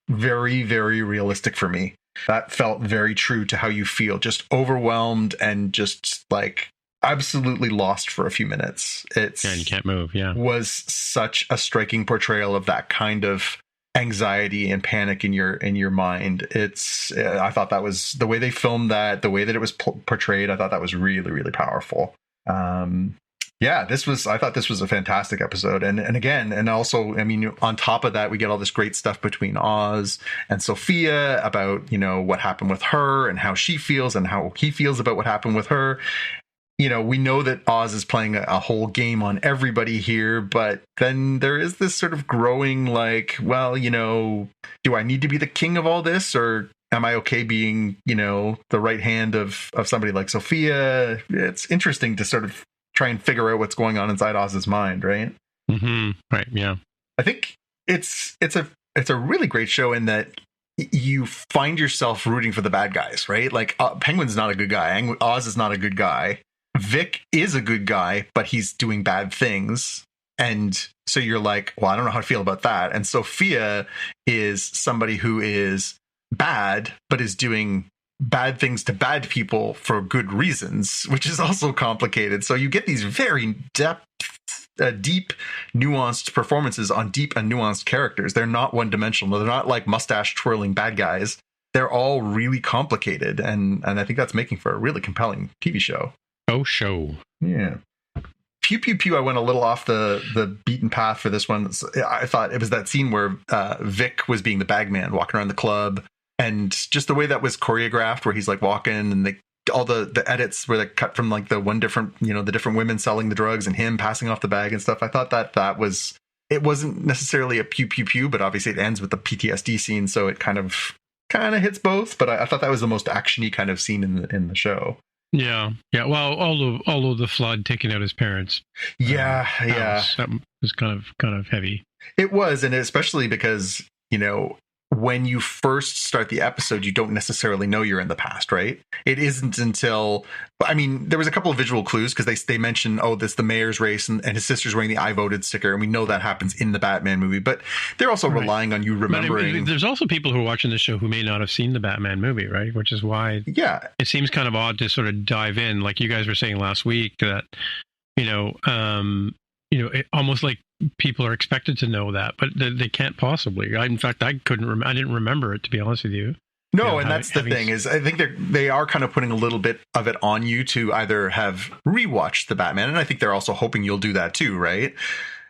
very, very realistic for me. That felt very true to how you feel, just overwhelmed and just absolutely lost for a few minutes. And you can't move. Yeah. Was such a striking portrayal of that kind of anxiety and panic in your mind. I thought that was the way they filmed that, the way that it was portrayed. I thought that was really, really powerful. I thought this was a fantastic episode. And also, on top of that, we get all this great stuff between Oz and Sophia about, what happened with her and how she feels and how he feels about what happened with her. We know that Oz is playing a whole game on everybody here, but then there is this sort of growing do I need to be the king of all this, or am I okay being, the right hand of somebody like Sophia? It's interesting to sort of try and figure out what's going on inside Oz's mind, right? Mm-hmm. Right. Yeah. I think it's a really great show in that you find yourself rooting for the bad guys, right? Penguin's not a good guy. Oz is not a good guy. Vic is a good guy, but he's doing bad things. And so you're like, well, I don't know how to feel about that. And Sophia is somebody who is bad, but is doing bad things to bad people for good reasons, which is also complicated. So you get these very deep, nuanced performances on deep and nuanced characters. They're not one-dimensional. They're not like mustache twirling bad guys. They're all really complicated. And I think that's making for a really compelling TV show. Oh, show. Yeah. pew pew pew, I went a little off the beaten path for this one. I thought it was that scene where Vic was being the bagman walking around the club, and just the way that was choreographed, where he's like walking, and all the edits were like cut from like the different women selling the drugs and him passing off the bag and stuff. I thought that was, it wasn't necessarily a pew pew pew, but obviously it ends with the PTSD scene, so it kind of hits both. But I thought that was the most actiony kind of scene in the show. Yeah. Well, all of the flood taking out his parents. Yeah. That was kind of heavy. It was, and especially because, when you first start the episode, you don't necessarily know you're in the past, right? It isn't until, there was a couple of visual clues, because they mention, this the mayor's race, and his sister's wearing the I voted sticker, and we know that happens in the Batman movie, but they're also relying on you remembering. There's also people who are watching the show who may not have seen the Batman movie, right? Which is why it seems kind of odd to sort of dive in, like you guys were saying last week, that, it, almost like people are expected to know that, but they can't possibly. In fact, I didn't remember it, to be honest with you. No, and that's the thing is, I think they are kind of putting a little bit of it on you to either have rewatched the Batman, and I think they're also hoping you'll do that too, right?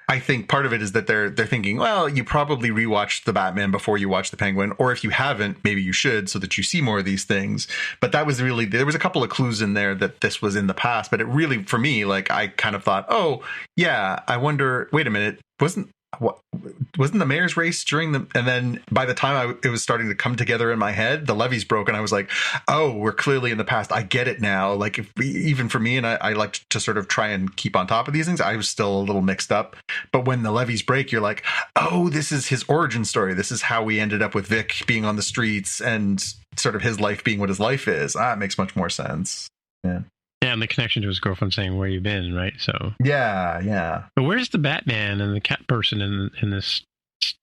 I think part of it is that they're thinking, well, you probably rewatched the Batman before you watched the Penguin, or if you haven't, maybe you should, so that you see more of these things. But that was really, there was a couple of clues in there that this was in the past, but it really, for me, like, I kind of thought, oh yeah, I wonder, wait a minute, wasn't the mayor's race during the, and then by the time it was starting to come together in my head, the levees broke, and I was like, oh, we're clearly in the past. I get it now. Like, even for me, and I like to sort of try and keep on top of these things, I was still a little mixed up. But when the levees break, you're like, oh, this is his origin story. This is how we ended up with Vic being on the streets and sort of his life being what his life is. It makes much more sense. Yeah. Yeah, and the connection to his girlfriend saying, where you been, right? So yeah. But where's the Batman and the cat person in this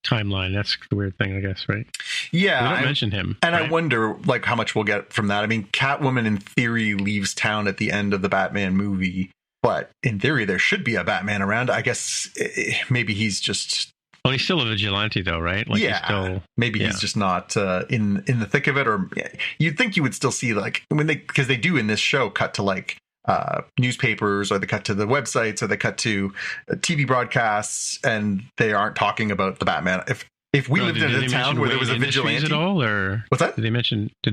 timeline? That's the weird thing, I guess, right? Yeah. We don't mention him. And right? I wonder, like, how much we'll get from that. Catwoman, in theory, leaves town at the end of the Batman movie. But in theory, there should be a Batman around. I guess maybe he's just... Well, he's still a vigilante, though, right? Like, maybe he's just not in the thick of it. Or you'd think you would still see, like, because they do in this show cut to like newspapers, or they cut to the websites, or they cut to TV broadcasts, and they aren't talking about the Batman. If we lived in a town where there was a vigilante at all, or what's that? Did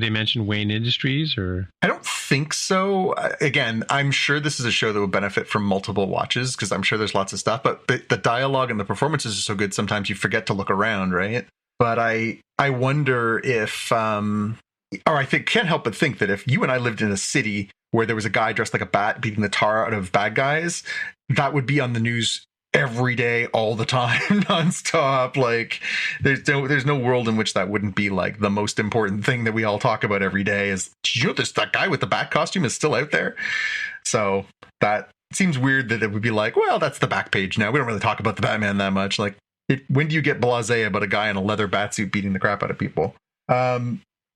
they mention Wayne Industries, or? I don't think so. Again, I'm sure this is a show that would benefit from multiple watches, because I'm sure there's lots of stuff, but the dialogue and the performances are so good, sometimes you forget to look around, right? But I wonder if, or I can't help but think that if you and I lived in a city where there was a guy dressed like a bat beating the tar out of bad guys, that would be on the news every day, all the time, nonstop. Like, there's no world in which that wouldn't be like the most important thing that we all talk about every day. Is, did you know that guy with the bat costume is still out there? So that seems weird that it would be like, well, that's the back page now. We don't really talk about the Batman that much. Like, when do you get blasé about a guy in a leather batsuit beating the crap out of people?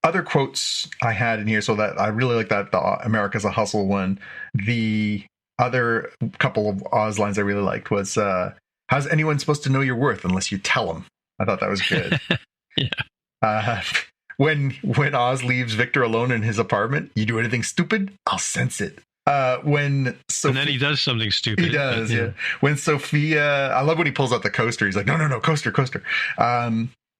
Other quotes I had in here, so that I really like that the America's a Hustle one. The other couple of Oz lines I really liked was, how's anyone supposed to know your worth unless you tell them? I thought that was good. Yeah. When Oz leaves Victor alone in his apartment, you do anything stupid, I'll sense it. And then he does something stupid. He does, yeah. When Sophia, I love when he pulls out the coaster. He's like, no, coaster.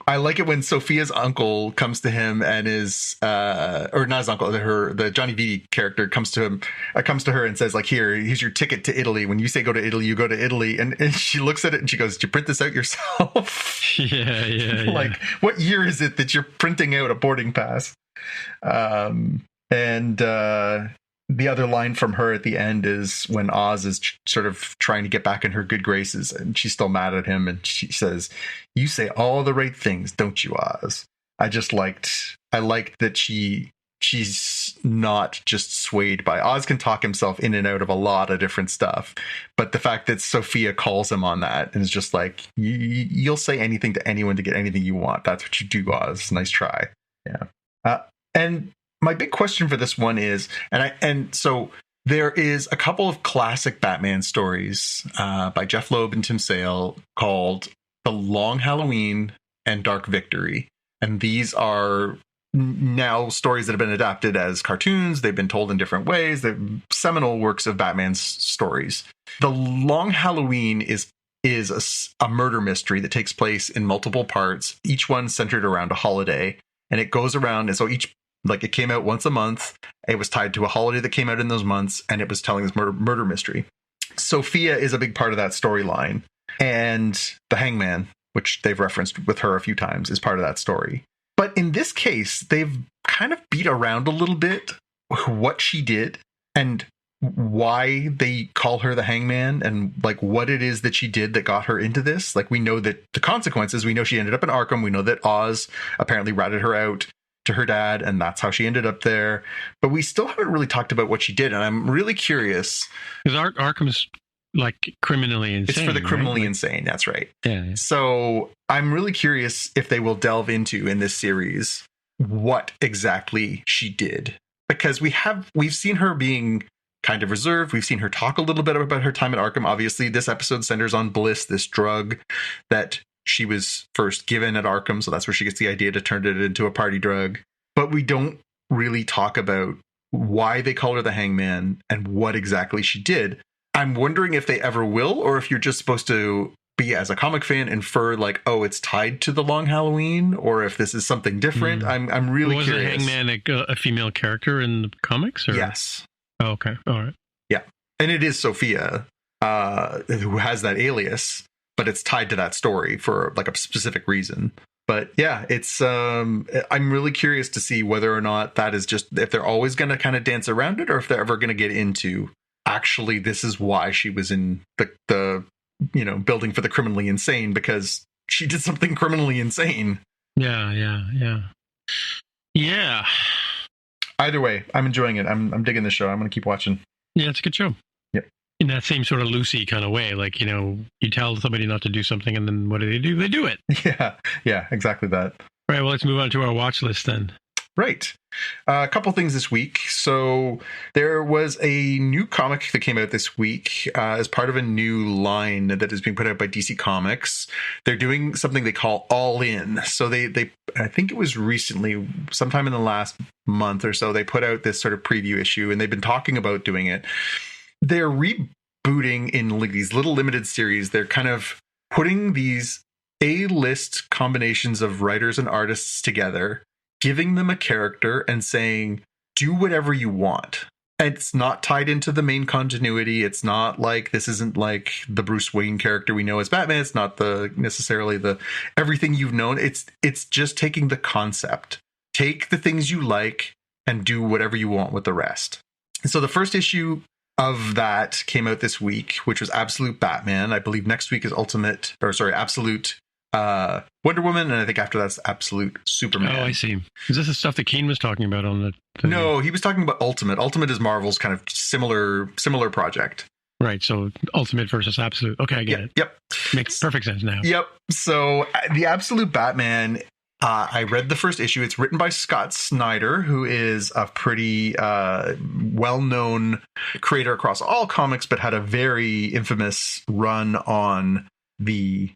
I like it when Sophia's uncle comes to him and is, or not his uncle, the Johnny V character comes to her and says, like, here's your ticket to Italy. When you say go to Italy, you go to Italy. And she looks at it and she goes, did you print this out yourself? Yeah. Like, what year is it that you're printing out a boarding pass? The other line from her at the end is when Oz is sort of trying to get back in her good graces, and she's still mad at him, and she says, you say all the right things, don't you, Oz? I liked that she's not just swayed by Oz. Can talk himself in and out of a lot of different stuff, but the fact that Sophia calls him on that and is just like, you'll say anything to anyone to get anything you want. That's what you do, Oz. Nice try. Yeah. And my big question for this one is, so there is a couple of classic Batman stories by Jeff Loeb and Tim Sale called The Long Halloween and Dark Victory. And these are now stories that have been adapted as cartoons. They've been told in different ways. They're seminal works of Batman's stories. The Long Halloween is a murder mystery that takes place in multiple parts, each one centered around a holiday, and it goes around. And so it came out once a month. It was tied to a holiday that came out in those months, and it was telling this murder mystery. Sophia is a big part of that storyline, and the Hangman, which they've referenced with her a few times, is part of that story. But in this case, they've kind of beat around a little bit what she did and why they call her the Hangman, and like what it is that she did that got her into this. Like, we know that the consequences, we know she ended up in Arkham. We know that Oz apparently ratted her out to her dad, and that's how she ended up there. But we still haven't really talked about what she did, and I'm really curious. Because Arkham's like criminally insane. It's for the criminally right? insane. That's right. Yeah. So I'm really curious if they will delve into in this series what exactly she did, because we've seen her being kind of reserved. We've seen her talk a little bit about her time at Arkham. Obviously, this episode centers on Bliss, this drug that she was first given at Arkham. So that's where she gets the idea to turn it into a party drug. But we don't really talk about why they call her the Hangman and what exactly she did. I'm wondering if they ever will, or if you're just supposed to be, as a comic fan, infer like, oh, it's tied to the Long Halloween, or if this is something different. I'm really curious. Was the Hangman a female character in the comics? Or? Yes. Oh, okay. All right. Yeah. And it is Sophia who has that alias, but it's tied to that story for like a specific reason. But yeah, it's I'm really curious to see whether or not that is just, if they're always going to kind of dance around it, or if they're ever going to get into actually this is why she was in the building for the criminally insane, because she did something criminally insane. Yeah. Either way, I'm enjoying it. I'm digging the show. I'm going to keep watching. Yeah, it's a good show. Yep. In that same sort of Lucy kind of way, like, you tell somebody not to do something, and then what do? They do it. Yeah, exactly that. All right, well, let's move on to our watch list then. Right. A couple things this week. So there was a new comic that came out this week as part of a new line that is being put out by DC Comics. They're doing something they call All In. So they I think it was recently, sometime in the last month or so, they put out this sort of preview issue, and they've been talking about doing it. They're rebooting in these little limited series. They're kind of putting these A-list combinations of writers and artists together, giving them a character and saying, do whatever you want. And it's not tied into the main continuity. It's not like, this isn't like the Bruce Wayne character we know as Batman. It's not necessarily the everything you've known. It's just taking the concept. Take the things you like and do whatever you want with the rest. And so the first issue of that came out this week, which was Absolute Batman. I believe next week is Absolute Wonder Woman, and I think after that's Absolute Superman. Oh, I see. Is this the stuff that Kane was talking about on the No, he was talking about Ultimate. Ultimate is Marvel's kind of similar project. Right, so Ultimate versus Absolute. Okay, I get it. Yep. Makes perfect sense now. Yep. So the Absolute Batman, I read the first issue. It's written by Scott Snyder, who is a pretty well-known creator across all comics, but had a very infamous run on the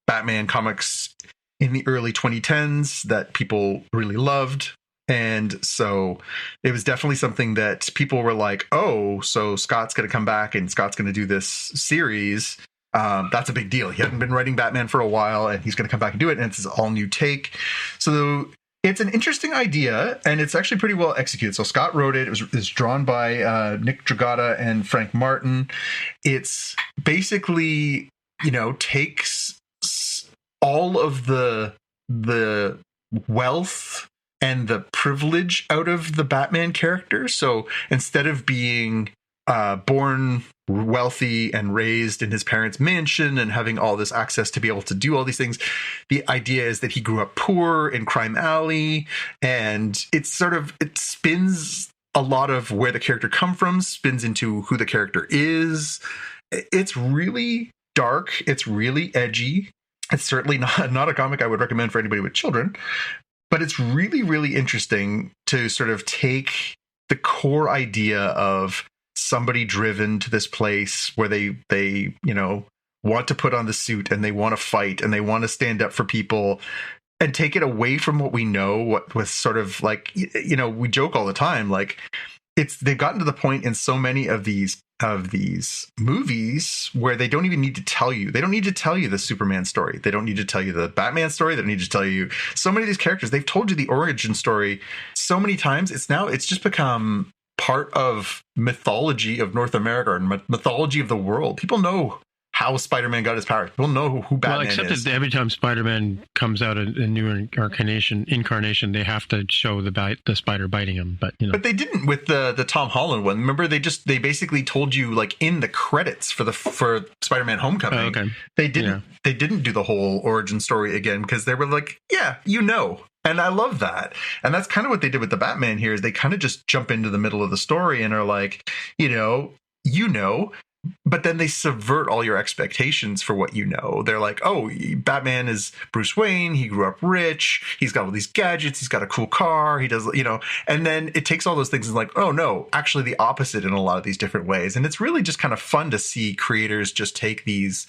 Batman comics in the early 2010s that people really loved. And so it was definitely something that people were like, oh, so Scott's going to come back and Scott's going to do this series. That's a big deal. He hadn't been writing Batman for a while, and he's going to come back and do it. And it's his all new take. So it's an interesting idea, and it's actually pretty well executed. So Scott wrote it. It's drawn by Nick Dragotta and Frank Martin. It's basically, takes all of the wealth and the privilege out of the Batman character. So instead of being born wealthy and raised in his parents' mansion and having all this access to be able to do all these things, the idea is that he grew up poor in Crime Alley, and it spins a lot of where the character come from, spins into who the character is. It's really dark. It's really edgy. It's certainly not a comic I would recommend for anybody with children, but it's really, really interesting to sort of take the core idea of somebody driven to this place where they want to put on the suit and they want to fight and they want to stand up for people, and take it away from what we know, what with sort of like, we joke all the time, like they've gotten to the point in so many of these movies where they don't even need to tell you. They don't need to tell you the Superman story. They don't need to tell you the Batman story. They don't need to tell you so many of these characters. They've told you the origin story so many times. It's just become part of mythology of North America and mythology of the world. People know how Spider-Man got his powers. People know who Batman is. Well, except that every time Spider-Man comes out a new incarnation, they have to show the spider biting him. But they didn't with the Tom Holland one. Remember, they basically told you like in the credits for Spider-Man Homecoming. Oh, okay. They didn't do the whole origin story again because they were like, yeah, And I love that. And that's kind of what they did with the Batman here is they kind of just jump into the middle of the story and are like, but then they subvert all your expectations for what you know. They're like, oh, Batman is Bruce Wayne. He grew up rich. He's got all these gadgets. He's got a cool car. He does, and then it takes all those things and like, oh no, actually the opposite in a lot of these different ways. And it's really just kind of fun to see creators just take these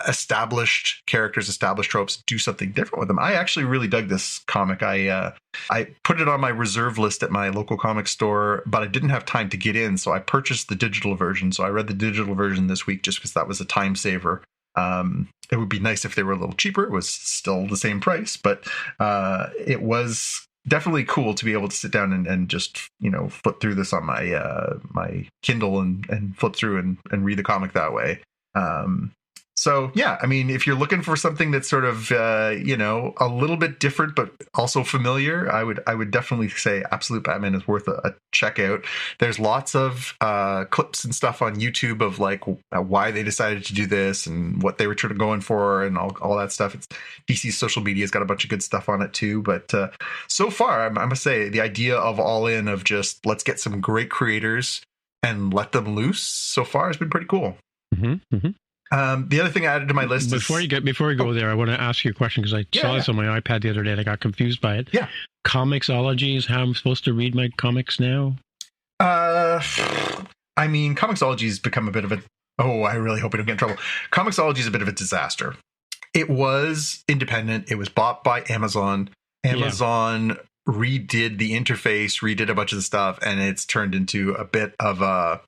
established characters, established tropes, do something different with them. I actually really dug this comic. I put it on my reserve list at my local comic store, but I didn't have time to get in, so I purchased the digital version. So I read the digital version this week just because that was a time saver. It would be nice if they were a little cheaper. It was still the same price, but it was definitely cool to be able to sit down and just flip through this on my Kindle and flip through and read the comic that way. So, yeah, I mean, if you're looking for something that's sort of, a little bit different, but also familiar, I would definitely say Absolute Batman is worth a check out. There's lots of clips and stuff on YouTube of like why they decided to do this and what they were sort of going for and all that stuff. DC's social media has got a bunch of good stuff on it too. But so far, I must say the idea of all in of just let's get some great creators and let them loose so far has been pretty cool. Mm-hmm, mm-hmm. The other thing I added to my list before we go there, I want to ask you a question because I saw this on my iPad the other day and I got confused by it. Yeah. Comixology is how I'm supposed to read my comics now? I mean, Comixology has become a bit of a... Oh, I really hope we don't get in trouble. Comixology is a bit of a disaster. It was independent. It was bought by Amazon. Amazon redid the interface, redid a bunch of the stuff, and it's turned into a bit of a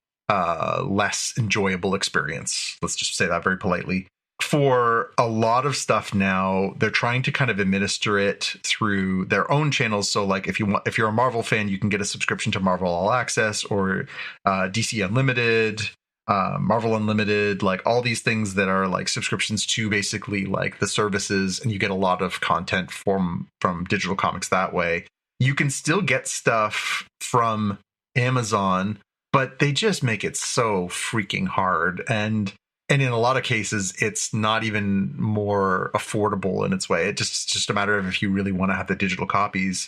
less enjoyable experience. Let's just say that very politely. For a lot of stuff now, they're trying to kind of administer it through their own channels. So like if you're a Marvel fan, you can get a subscription to Marvel All Access or DC Unlimited, Marvel Unlimited, like all these things that are like subscriptions to basically like the services, and you get a lot of content from digital comics that way. You can still get stuff from Amazon, but they just make it so freaking hard. And in a lot of cases, it's not even more affordable in its way. It's just a matter of if you really want to have the digital copies.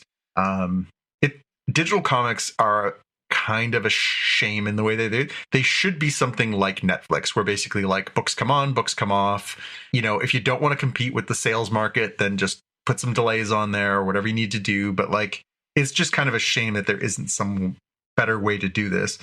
Digital comics are kind of a shame in the way they do. They should be something like Netflix, where basically like books come on, books come off. If you don't want to compete with the sales market, then just put some delays on there or whatever you need to do. But like, it's just kind of a shame that there isn't some better way to do this.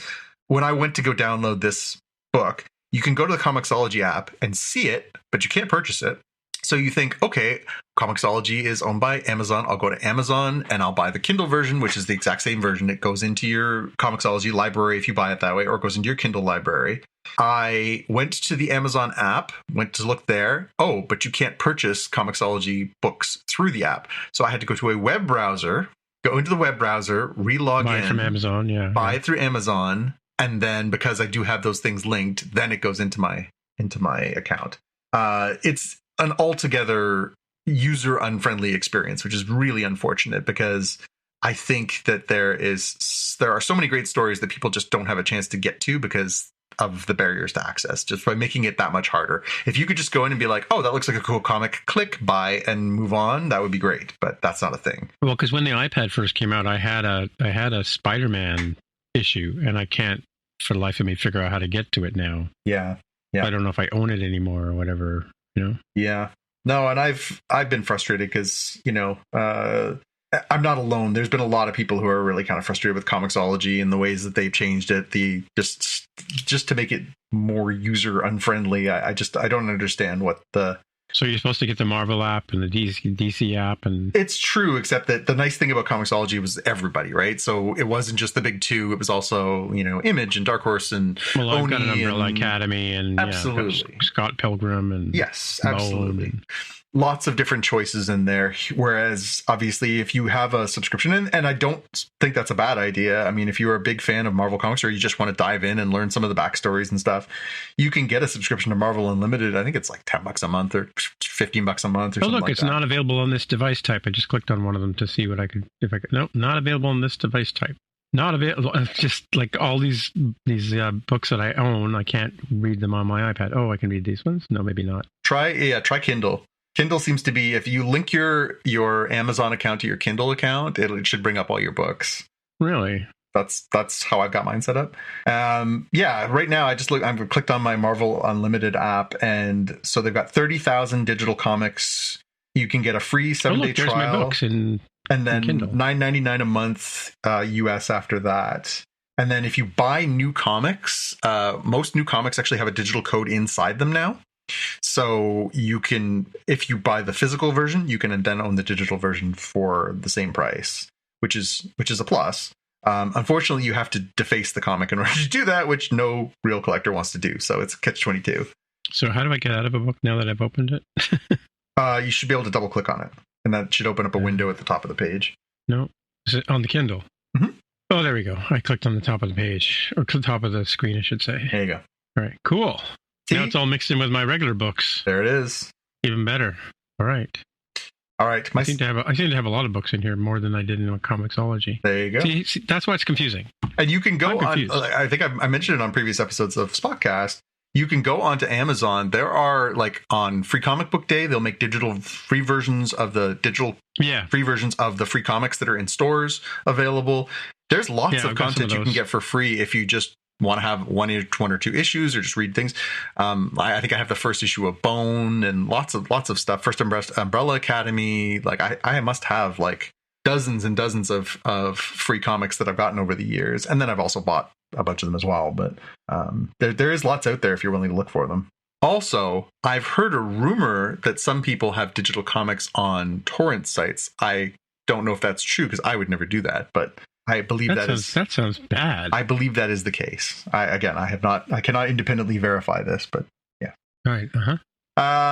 When I went to go download this book, you can go to the Comixology app and see it, but you can't purchase it. So you think, okay, Comixology is owned by Amazon. I'll go to Amazon and I'll buy the Kindle version, which is the exact same version. It goes into your Comixology library if you buy it that way, or it goes into your Kindle library. I went to the Amazon app, went to look there. Oh, but you can't purchase Comixology books through the app. So I had to go to a web browser, go into the web browser, re-log in. Buy it from Amazon, yeah. Buy it through Amazon. And then because I do have those things linked, then it goes into my account. It's an altogether user unfriendly experience, which is really unfortunate because I think that there are so many great stories that people just don't have a chance to get to because of the barriers to access, just by making it that much harder. If you could just go in and be like, oh, that looks like a cool comic, click, buy, and move on, that would be great. But that's not a thing. Well, because when the iPad first came out, I had a Spider-Man issue, and I can't for the life of me figure out how to get to it now. Yeah. I don't know if I own it anymore or whatever, Yeah. No, and I've been frustrated because, I'm not alone. There's been a lot of people who are really kind of frustrated with Comixology and the ways that they've changed it. Just to make it more user unfriendly. I don't understand what the So you're supposed to get the Marvel app and the DC app, and it's true, except that the nice thing about Comixology was everybody, right? So it wasn't just the big two; it was also Image and Dark Horse and well, I've Oni got an Umbrella and Academy and absolutely Scott Pilgrim and yes, Bone absolutely. and, Lots of different choices in there. Whereas, obviously, if you have a subscription, and I don't think that's a bad idea. I mean, if you're a big fan of Marvel Comics or you just want to dive in and learn some of the backstories and stuff, you can get a subscription to Marvel Unlimited. I think it's like $10 a month or $15 a month or something like it's that. not available on this device type. I just clicked on one of them to see what I could, Nope, not available on this device type. Not available. Just like all these books that I own, I can't read them on my iPad. Oh, I can read these ones? No, maybe not. Try Kindle. Kindle seems to be, if you link your Amazon account to your Kindle account, it should bring up all your books. Really? That's how I've got mine set up. Right now I've clicked on my Marvel Unlimited app, and so they've got 30,000 digital comics. You can get a free 7-day trial. There's my books and then Kindle. $9.99 a month US after that. And then if you buy new comics, most new comics actually have a digital code inside them now. So you can, if you buy the physical version, you can then own the digital version for the same price, which is a plus. Unfortunately, you have to deface the comic in order to do that, which no real collector wants to do. So it's catch-22. So how do I get out of a book now that I've opened it? You should be able to double click on it, and that should open up a window at the top of the page. No, is it on the Kindle? Mm-hmm. Oh, there we go. I clicked on the top of the page, or the top of the screen, I should say. There you go. All right, cool. See? Now it's all mixed in with my regular books. There it is. Even better. All right. All right. I seem to have a lot of books in here, more than I did in Comixology. There you go. See, that's why it's confusing. And you can go on. confused. I think I mentioned it on previous episodes of Spotcast. You can go onto Amazon. There are, like, on Free Comic Book Day, they'll make digital free versions of the free versions of the free comics that are in stores available. There's lots of content you can get for free if you just want to have one or two issues or just read things. I think I have the first issue of Bone and lots of stuff. First Umbrella Academy. Like I must have like dozens and dozens of free comics that I've gotten over the years, and then I've also bought a bunch of them as well. But there is lots out there if you're willing to look for them. Also, I've heard a rumor that some people have digital comics on torrent sites. I don't know if that's true because I would never do that, but I believe that sounds bad. I believe that is the case. I cannot independently verify this, but yeah. All right.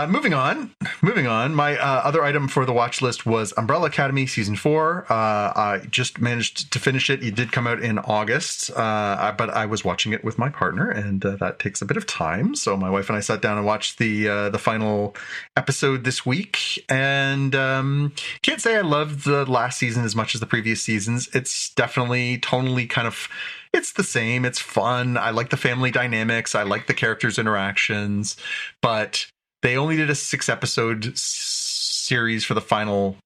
Moving on. My other item for the watch list was Umbrella Academy Season 4. I just managed to finish it. It did come out in August, but I was watching it with my partner, and that takes a bit of time. So my wife and I sat down and watched the final episode this week. And can't say I loved the last season as much as the previous seasons. It's definitely tonally kind of... It's the same. It's fun. I like the family dynamics. I like the characters' interactions. But... they only did a 6-episode series for the final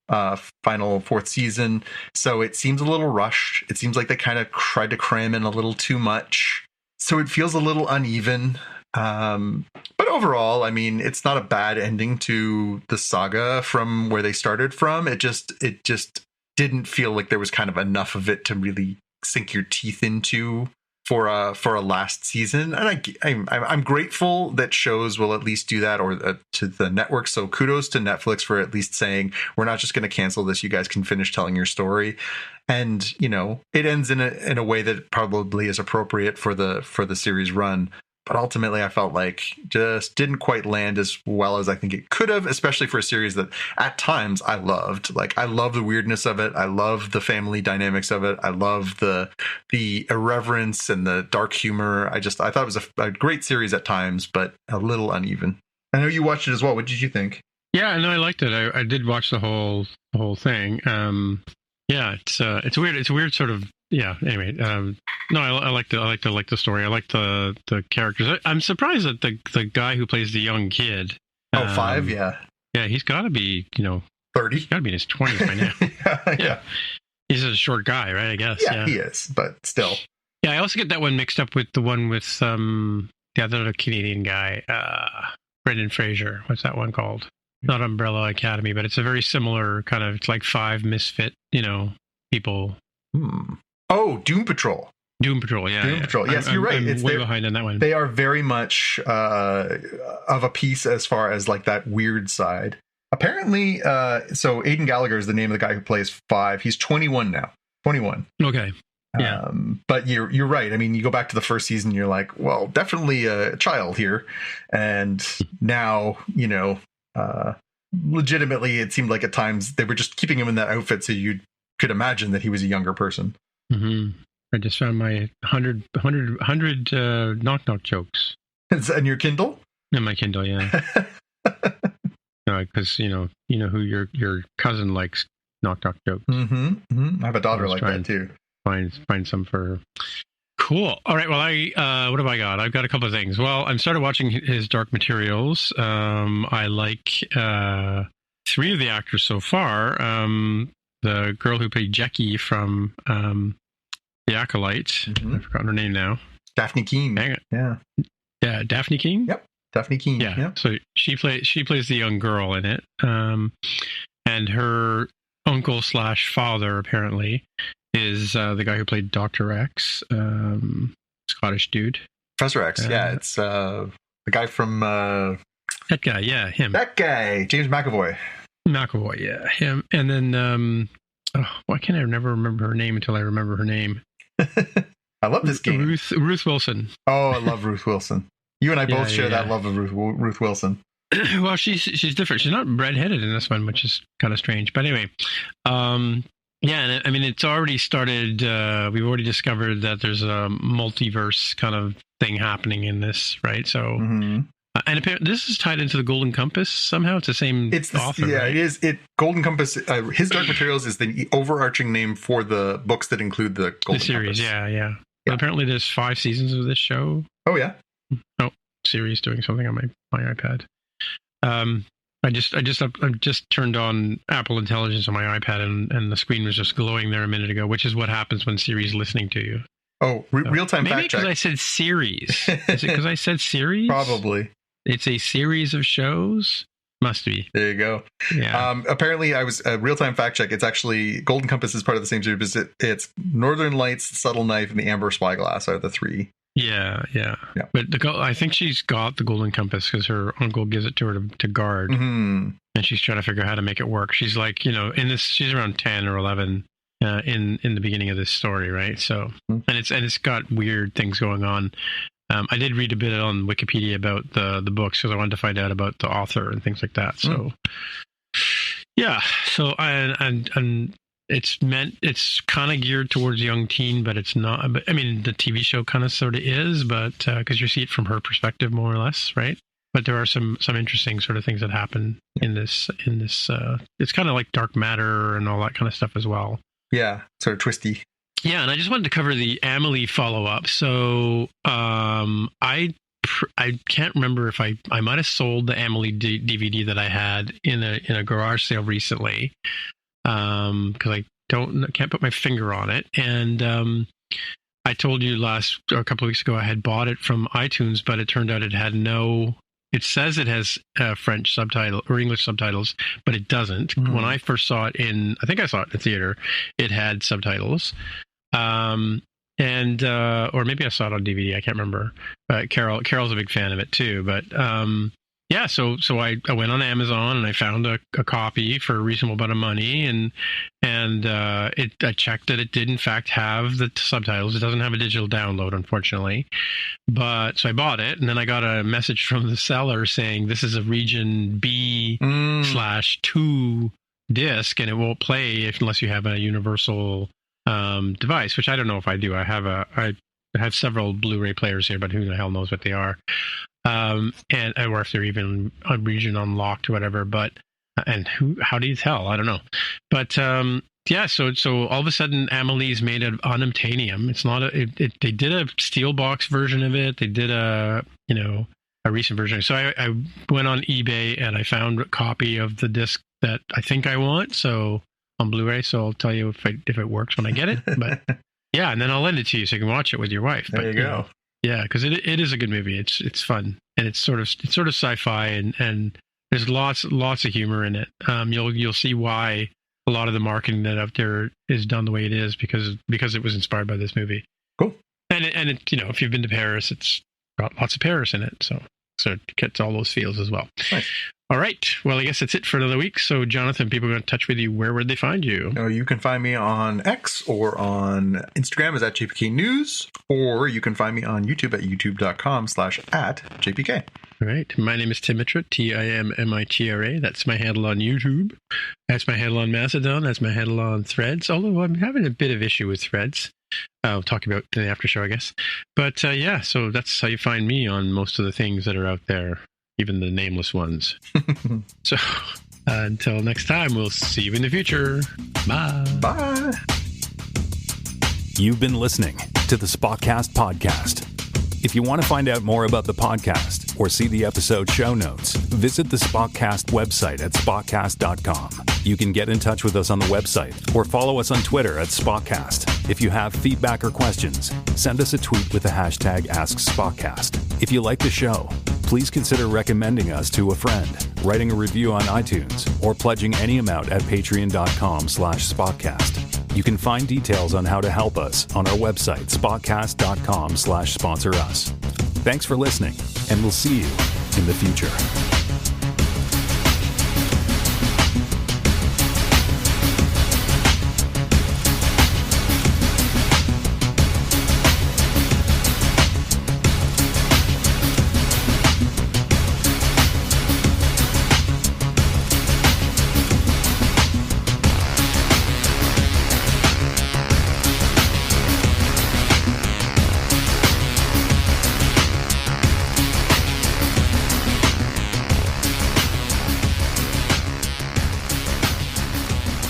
fourth season, so it seems a little rushed. It seems like they kind of tried to cram in a little too much, so it feels a little uneven. But overall, I mean, it's not a bad ending to the saga from where they started from. It just didn't feel like there was kind of enough of it to really sink your teeth into for a last season, and I'm grateful that shows will at least do that, or to the network. So kudos to Netflix for at least saying we're not just going to cancel this. You guys can finish telling your story, and it ends in a way that probably is appropriate for the series run. But ultimately, I felt like just didn't quite land as well as I think it could have, especially for a series that at times I loved. Like, I love the weirdness of it. I love the family dynamics of it. I love the irreverence and the dark humor. I thought it was a great series at times, but a little uneven. I know you watched it as well. What did you think? Yeah, no, I liked it. I did watch the whole thing. Yeah, it's weird. It's a weird sort of. Yeah. Anyway, no, I like the story. I like the characters. I'm surprised that the guy who plays the young kid. 5, yeah. Yeah, he's got to be 30. He's got to be in his 20s by now. yeah. He's a short guy, right? I guess. Yeah, he is, but still. Yeah, I also get that one mixed up with the one with the other Canadian guy, Brendan Fraser. What's that one called? Not Umbrella Academy, but it's a very similar kind of. It's like 5 misfit, people. Oh, Doom Patrol. Doom Patrol, yeah. Doom Patrol. Yes, you're right. I'm way behind on that one. They are very much of a piece as far as like that weird side. Apparently, so Aidan Gallagher is the name of the guy who plays 5. He's 21 now. 21. Okay. Yeah. But you're right. I mean, you go back to the first season, you're like, well, definitely a child here. And now, legitimately, it seemed like at times they were just keeping him in that outfit so you could imagine that he was a younger person. Mm-hmm. I just found my 100 knock-knock jokes. In your Kindle? In my Kindle, yeah. Because, you know who your cousin likes knock-knock jokes. Mm-hmm. Mm-hmm. I have a daughter like that, too. Find some for her. Cool. All right. Well, what have I got? I've got a couple of things. Well, I started watching his Dark Materials. I like 3 of the actors so far. The girl who played Jackie from The Acolyte. Mm-hmm. I've forgotten her name now. Daphne Keane. Yeah. Yeah, Daphne Keane? Yep. Daphne Keane. Yeah. Yep. So she plays the young girl in it. And her uncle/father, apparently, is the guy who played Dr. X, Scottish dude. Professor X, yeah. It's the guy from... that guy, yeah, him. That guy, James McAvoy. McAvoy, yeah, him. And then, why can't I never remember her name until I remember her name? I love this game. Ruth Wilson. Oh, I love Ruth Wilson. You and I both share that love of Ruth Wilson. Well, she's different. She's not redheaded in this one, which is kind of strange. But anyway, yeah, and I mean, it's already started. We've already discovered that there's a multiverse kind of thing happening in this, right? So, and apparently, this is tied into the Golden Compass somehow. It's the same author. Yeah, right? it is. Golden Compass. His Dark Materials is the overarching name for the books that include the Golden series. Compass. Yeah. But apparently, there's 5 seasons of this show. Oh yeah. Oh, Siri's doing something on my iPad. I just turned on Apple Intelligence on my iPad and the screen was just glowing there a minute ago, which is what happens when Siri's listening to you. Oh, real-time fact check. Maybe because I said series. Is it because I said series? Probably. It's a series of shows? Must be. There you go. Yeah. Apparently, I was real-time fact check. It's actually Golden Compass is part of the same series. It's Northern Lights, Subtle Knife, and the Amber Spyglass are the 3. Yeah. But I think she's got the Golden Compass because her uncle gives it to her to guard, and she's trying to figure out how to make it work. She's like, in this, she's around 10 or 11 in the beginning of this story, right? So, and it's got weird things going on. I did read a bit on Wikipedia about the books because I wanted to find out about the author and things like that. So, yeah. So and it's kind of geared towards young teen, but it's not. But I mean, the TV show kind of sort of is, but because you see it from her perspective more or less, right? But there are some interesting sort of things that happen in this. It's kind of like dark matter and all that kind of stuff as well. Yeah, sort of twisty. Yeah, and I just wanted to cover the Amelie follow-up. So I can't remember if I might have sold the Amelie DVD that I had in a garage sale recently, because I can't put my finger on it. And I told you a couple of weeks ago I had bought it from iTunes, but it turned out it had no. It says it has French subtitle or English subtitles, but it doesn't. When I first saw it I think I saw it in the theater, it had subtitles. Or maybe I saw it on DVD. I can't remember. Carol's a big fan of it too. But yeah, so I went on Amazon and I found a copy for a reasonable amount of money, and I checked that it did in fact have the subtitles. It doesn't have a digital download, unfortunately. But so I bought it, and then I got a message from the seller saying this is a region B/2 disc, and it won't play unless you have a universal device, which I don't know if I do. I have several Blu-ray players here, but who the hell knows what they are, or if they're even a region unlocked or whatever. But how do you tell? I don't know. But yeah, so all of a sudden, Amelie's made of unobtainium. It's not they did a steel box version of it. They did a recent version. So I went on eBay and I found a copy of the disc that I think I want. So. On Blu-ray, so I'll tell you if it works when I get it. But yeah, and then I'll lend it to you so you can watch it with your wife. There you go. Yeah, because it is a good movie. It's fun, and it's sort of sci-fi, and there's lots of humor in it. You'll see why a lot of the marketing that out there is done the way it is because it was inspired by this movie. Cool. and it, if you've been to Paris, it's got lots of Paris in it, so it gets all those feels as well. Nice. All right. Well, I guess that's it for another week. So, Jonathan, people are going to touch with you. Where would they find you? You can find me on X or on Instagram as @JPK News, or you can find me on YouTube at youtube.com/@JPK. All right. My name is Tim Mitra, TIMMITRA. That's my handle on YouTube. That's my handle on Mastodon. That's my handle on Threads, although I'm having a bit of issue with Threads. I'll talk about in the after show, I guess. But yeah, so that's how you find me on most of the things that are out there, even the nameless ones. So until next time, we'll see you in the future. Bye. Bye. You've been listening to the Spotcast podcast. If you want to find out more about the podcast or see the episode show notes, visit the Spotcast website at spotcast.com. You can get in touch with us on the website or follow us on Twitter at Spotcast. If you have feedback or questions, send us a tweet with the hashtag AskSpotcast. If you like the show, please consider recommending us to a friend, writing a review on iTunes, or pledging any amount at patreon.com/Spotcast. You can find details on how to help us on our website, spotcast.com/sponsor us. Thanks for listening, and we'll see you in the future.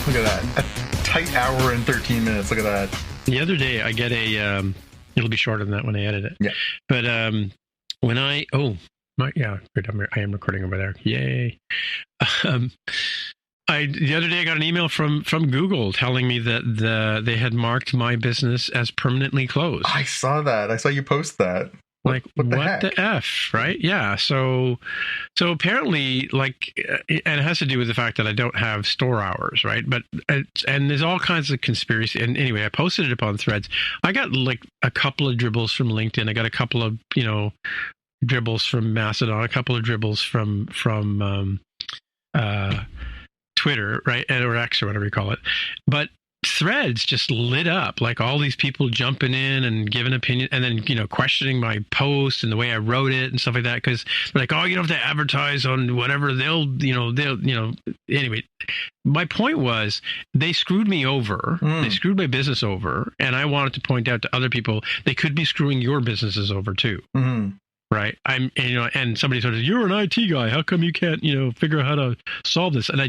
Look at that. A tight hour and 13 minutes. Look at that. The other day, I get a, it'll be shorter than that when I edit it. Yeah. But when I am recording over there. Yay. The other day I got an email from Google telling me that they had marked my business as permanently closed. I saw that. I saw you post that. Like, what the F, right? Yeah. So apparently, like, and it has to do with the fact that I don't have store hours, right? But, and there's all kinds of conspiracy. And anyway, I posted it up on Threads. I got like a couple of dribbles from LinkedIn. I got a couple of, dribbles from Mastodon, a couple of dribbles from Twitter, right? Or X or whatever you call it. But Threads just lit up, like all these people jumping in and giving opinion, and then questioning my post and the way I wrote it and stuff like that, because they're like, oh, you don't have to advertise on whatever. They'll anyway, my point was they screwed me over. They screwed my business over, and I wanted to point out to other people they could be screwing your businesses over too. Right. And somebody said, you're an IT guy. How come you can't, figure out how to solve this? And I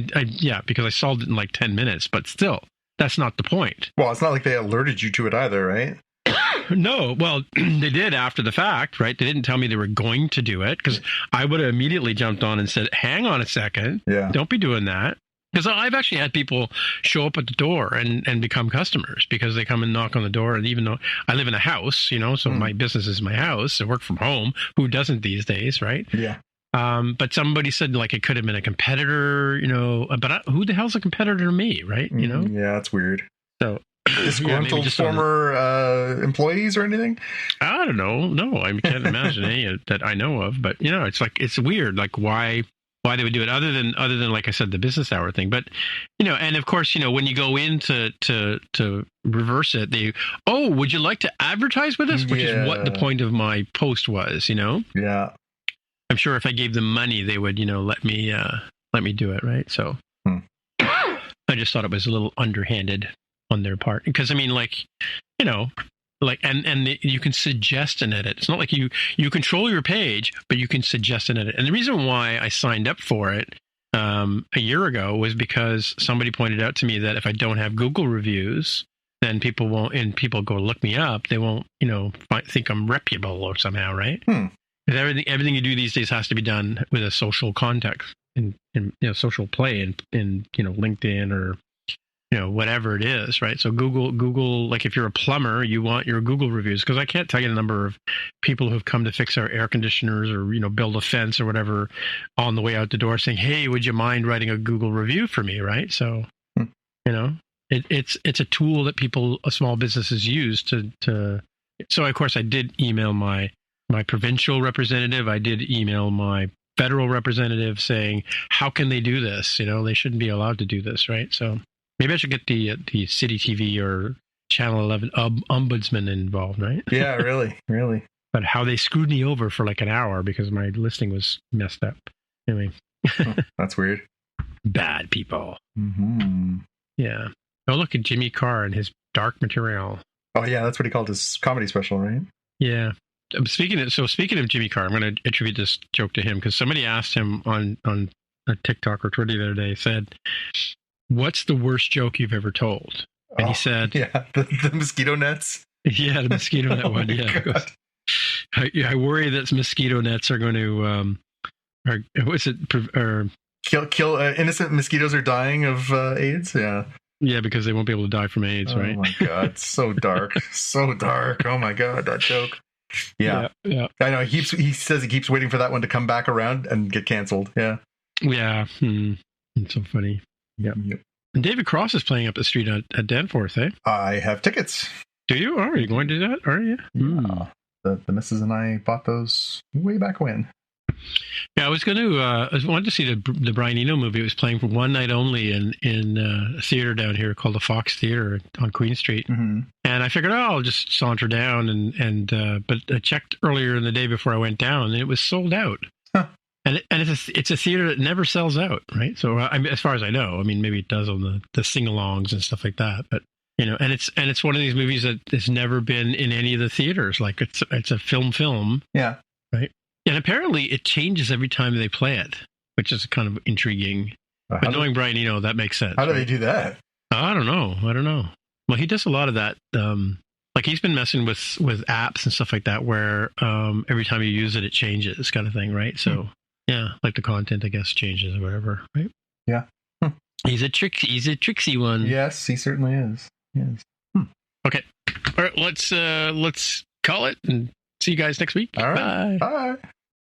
because I solved it in like 10 minutes, but still. That's not the point. Well, it's not like they alerted you to it either, right? No. Well, they did after the fact, right? They didn't tell me they were going to do it, because I would have immediately jumped on and said, hang on a second. Yeah. Don't be doing that. Because I've actually had people show up at the door and become customers because they come and knock on the door. And even though I live in a house, so my business is my house. I work from home. Who doesn't these days, right? Yeah. But somebody said like it could have been a competitor, but who the hell's a competitor to me, right? Yeah, that's weird. So disgruntled former employees or anything? I don't know. No, I can't imagine any that I know of. But it's like it's weird, like why they would do it, other than like I said, the business hour thing. But and of course, when you go in to reverse it, would you like to advertise with us? Which is what the point of my post was, Yeah. I'm sure if I gave them money, they would, let me do it, right? So I just thought it was a little underhanded on their part, because I mean, like, and you can suggest an edit. It's not like you control your page, but you can suggest an edit. And the reason why I signed up for it a year ago was because somebody pointed out to me that if I don't have Google reviews, then people won't, and people go look me up, they won't, think I'm reputable or somehow, right? Everything you do these days has to be done with a social context and social play in LinkedIn or whatever it is, right? So Google, like if you're a plumber, you want your Google reviews, because I can't tell you the number of people who've come to fix our air conditioners or build a fence or whatever on the way out the door saying, hey, would you mind writing a Google review for me, right? So it's a tool that small businesses use to So, of course, I did email my provincial representative. I did email my federal representative saying, how can they do this? They shouldn't be allowed to do this, right? So maybe I should get the City TV or Channel 11 ombudsman involved, right? Yeah, really. But how they screwed me over for like an hour because my listing was messed up. Anyway. That's weird. Bad people. Mm-hmm. Yeah. Oh, look at Jimmy Carr and his dark material. Oh, yeah, that's what he called his comedy special, right? Yeah. Speaking of Jimmy Carr, I'm going to attribute this joke to him because somebody asked him on a TikTok or Twitter the other day, said, what's the worst joke you've ever told? And he said... Yeah, the mosquito nets. Yeah, the mosquito net one. Yeah. Goes, I worry that mosquito nets are going to... kill innocent mosquitoes are dying of AIDS? Yeah. Yeah, because they won't be able to die from AIDS, right? Oh my God, so dark. So dark. Oh my God, that joke. Yeah. I know. He says he keeps waiting for that one to come back around and get canceled. Yeah. Yeah. It's so funny. Yep. And David Cross is playing up the street at Danforth, eh? I have tickets. Do you? Are you going to do that? Are you? Yeah. The missus and I bought those way back when. Yeah, I wanted to see the Brian Eno movie. It was playing for one night only in a theater down here called the Fox Theater on Queen Street. Mm-hmm. And I figured, I'll just saunter down but I checked earlier in the day before I went down, and it was sold out. Huh. And it's a theater that never sells out, right? So as far as I know, maybe it does on the sing-alongs and stuff like that, but and it's one of these movies that has never been in any of the theaters. Like it's a film. Yeah. Right. And apparently it changes every time they play it, which is kind of intriguing. But knowing Brian Eno, that makes sense. How do they do that? I don't know. Well, he does a lot of that. Like he's been messing with apps and stuff like that, where every time you use it, it changes, kind of thing, right? So yeah, like the content, I guess, changes or whatever, right? Yeah. He's a tricksy one. Yes, he certainly is. Yes. Okay. All right. Let's call it and see you guys next week. All right. Bye. Bye.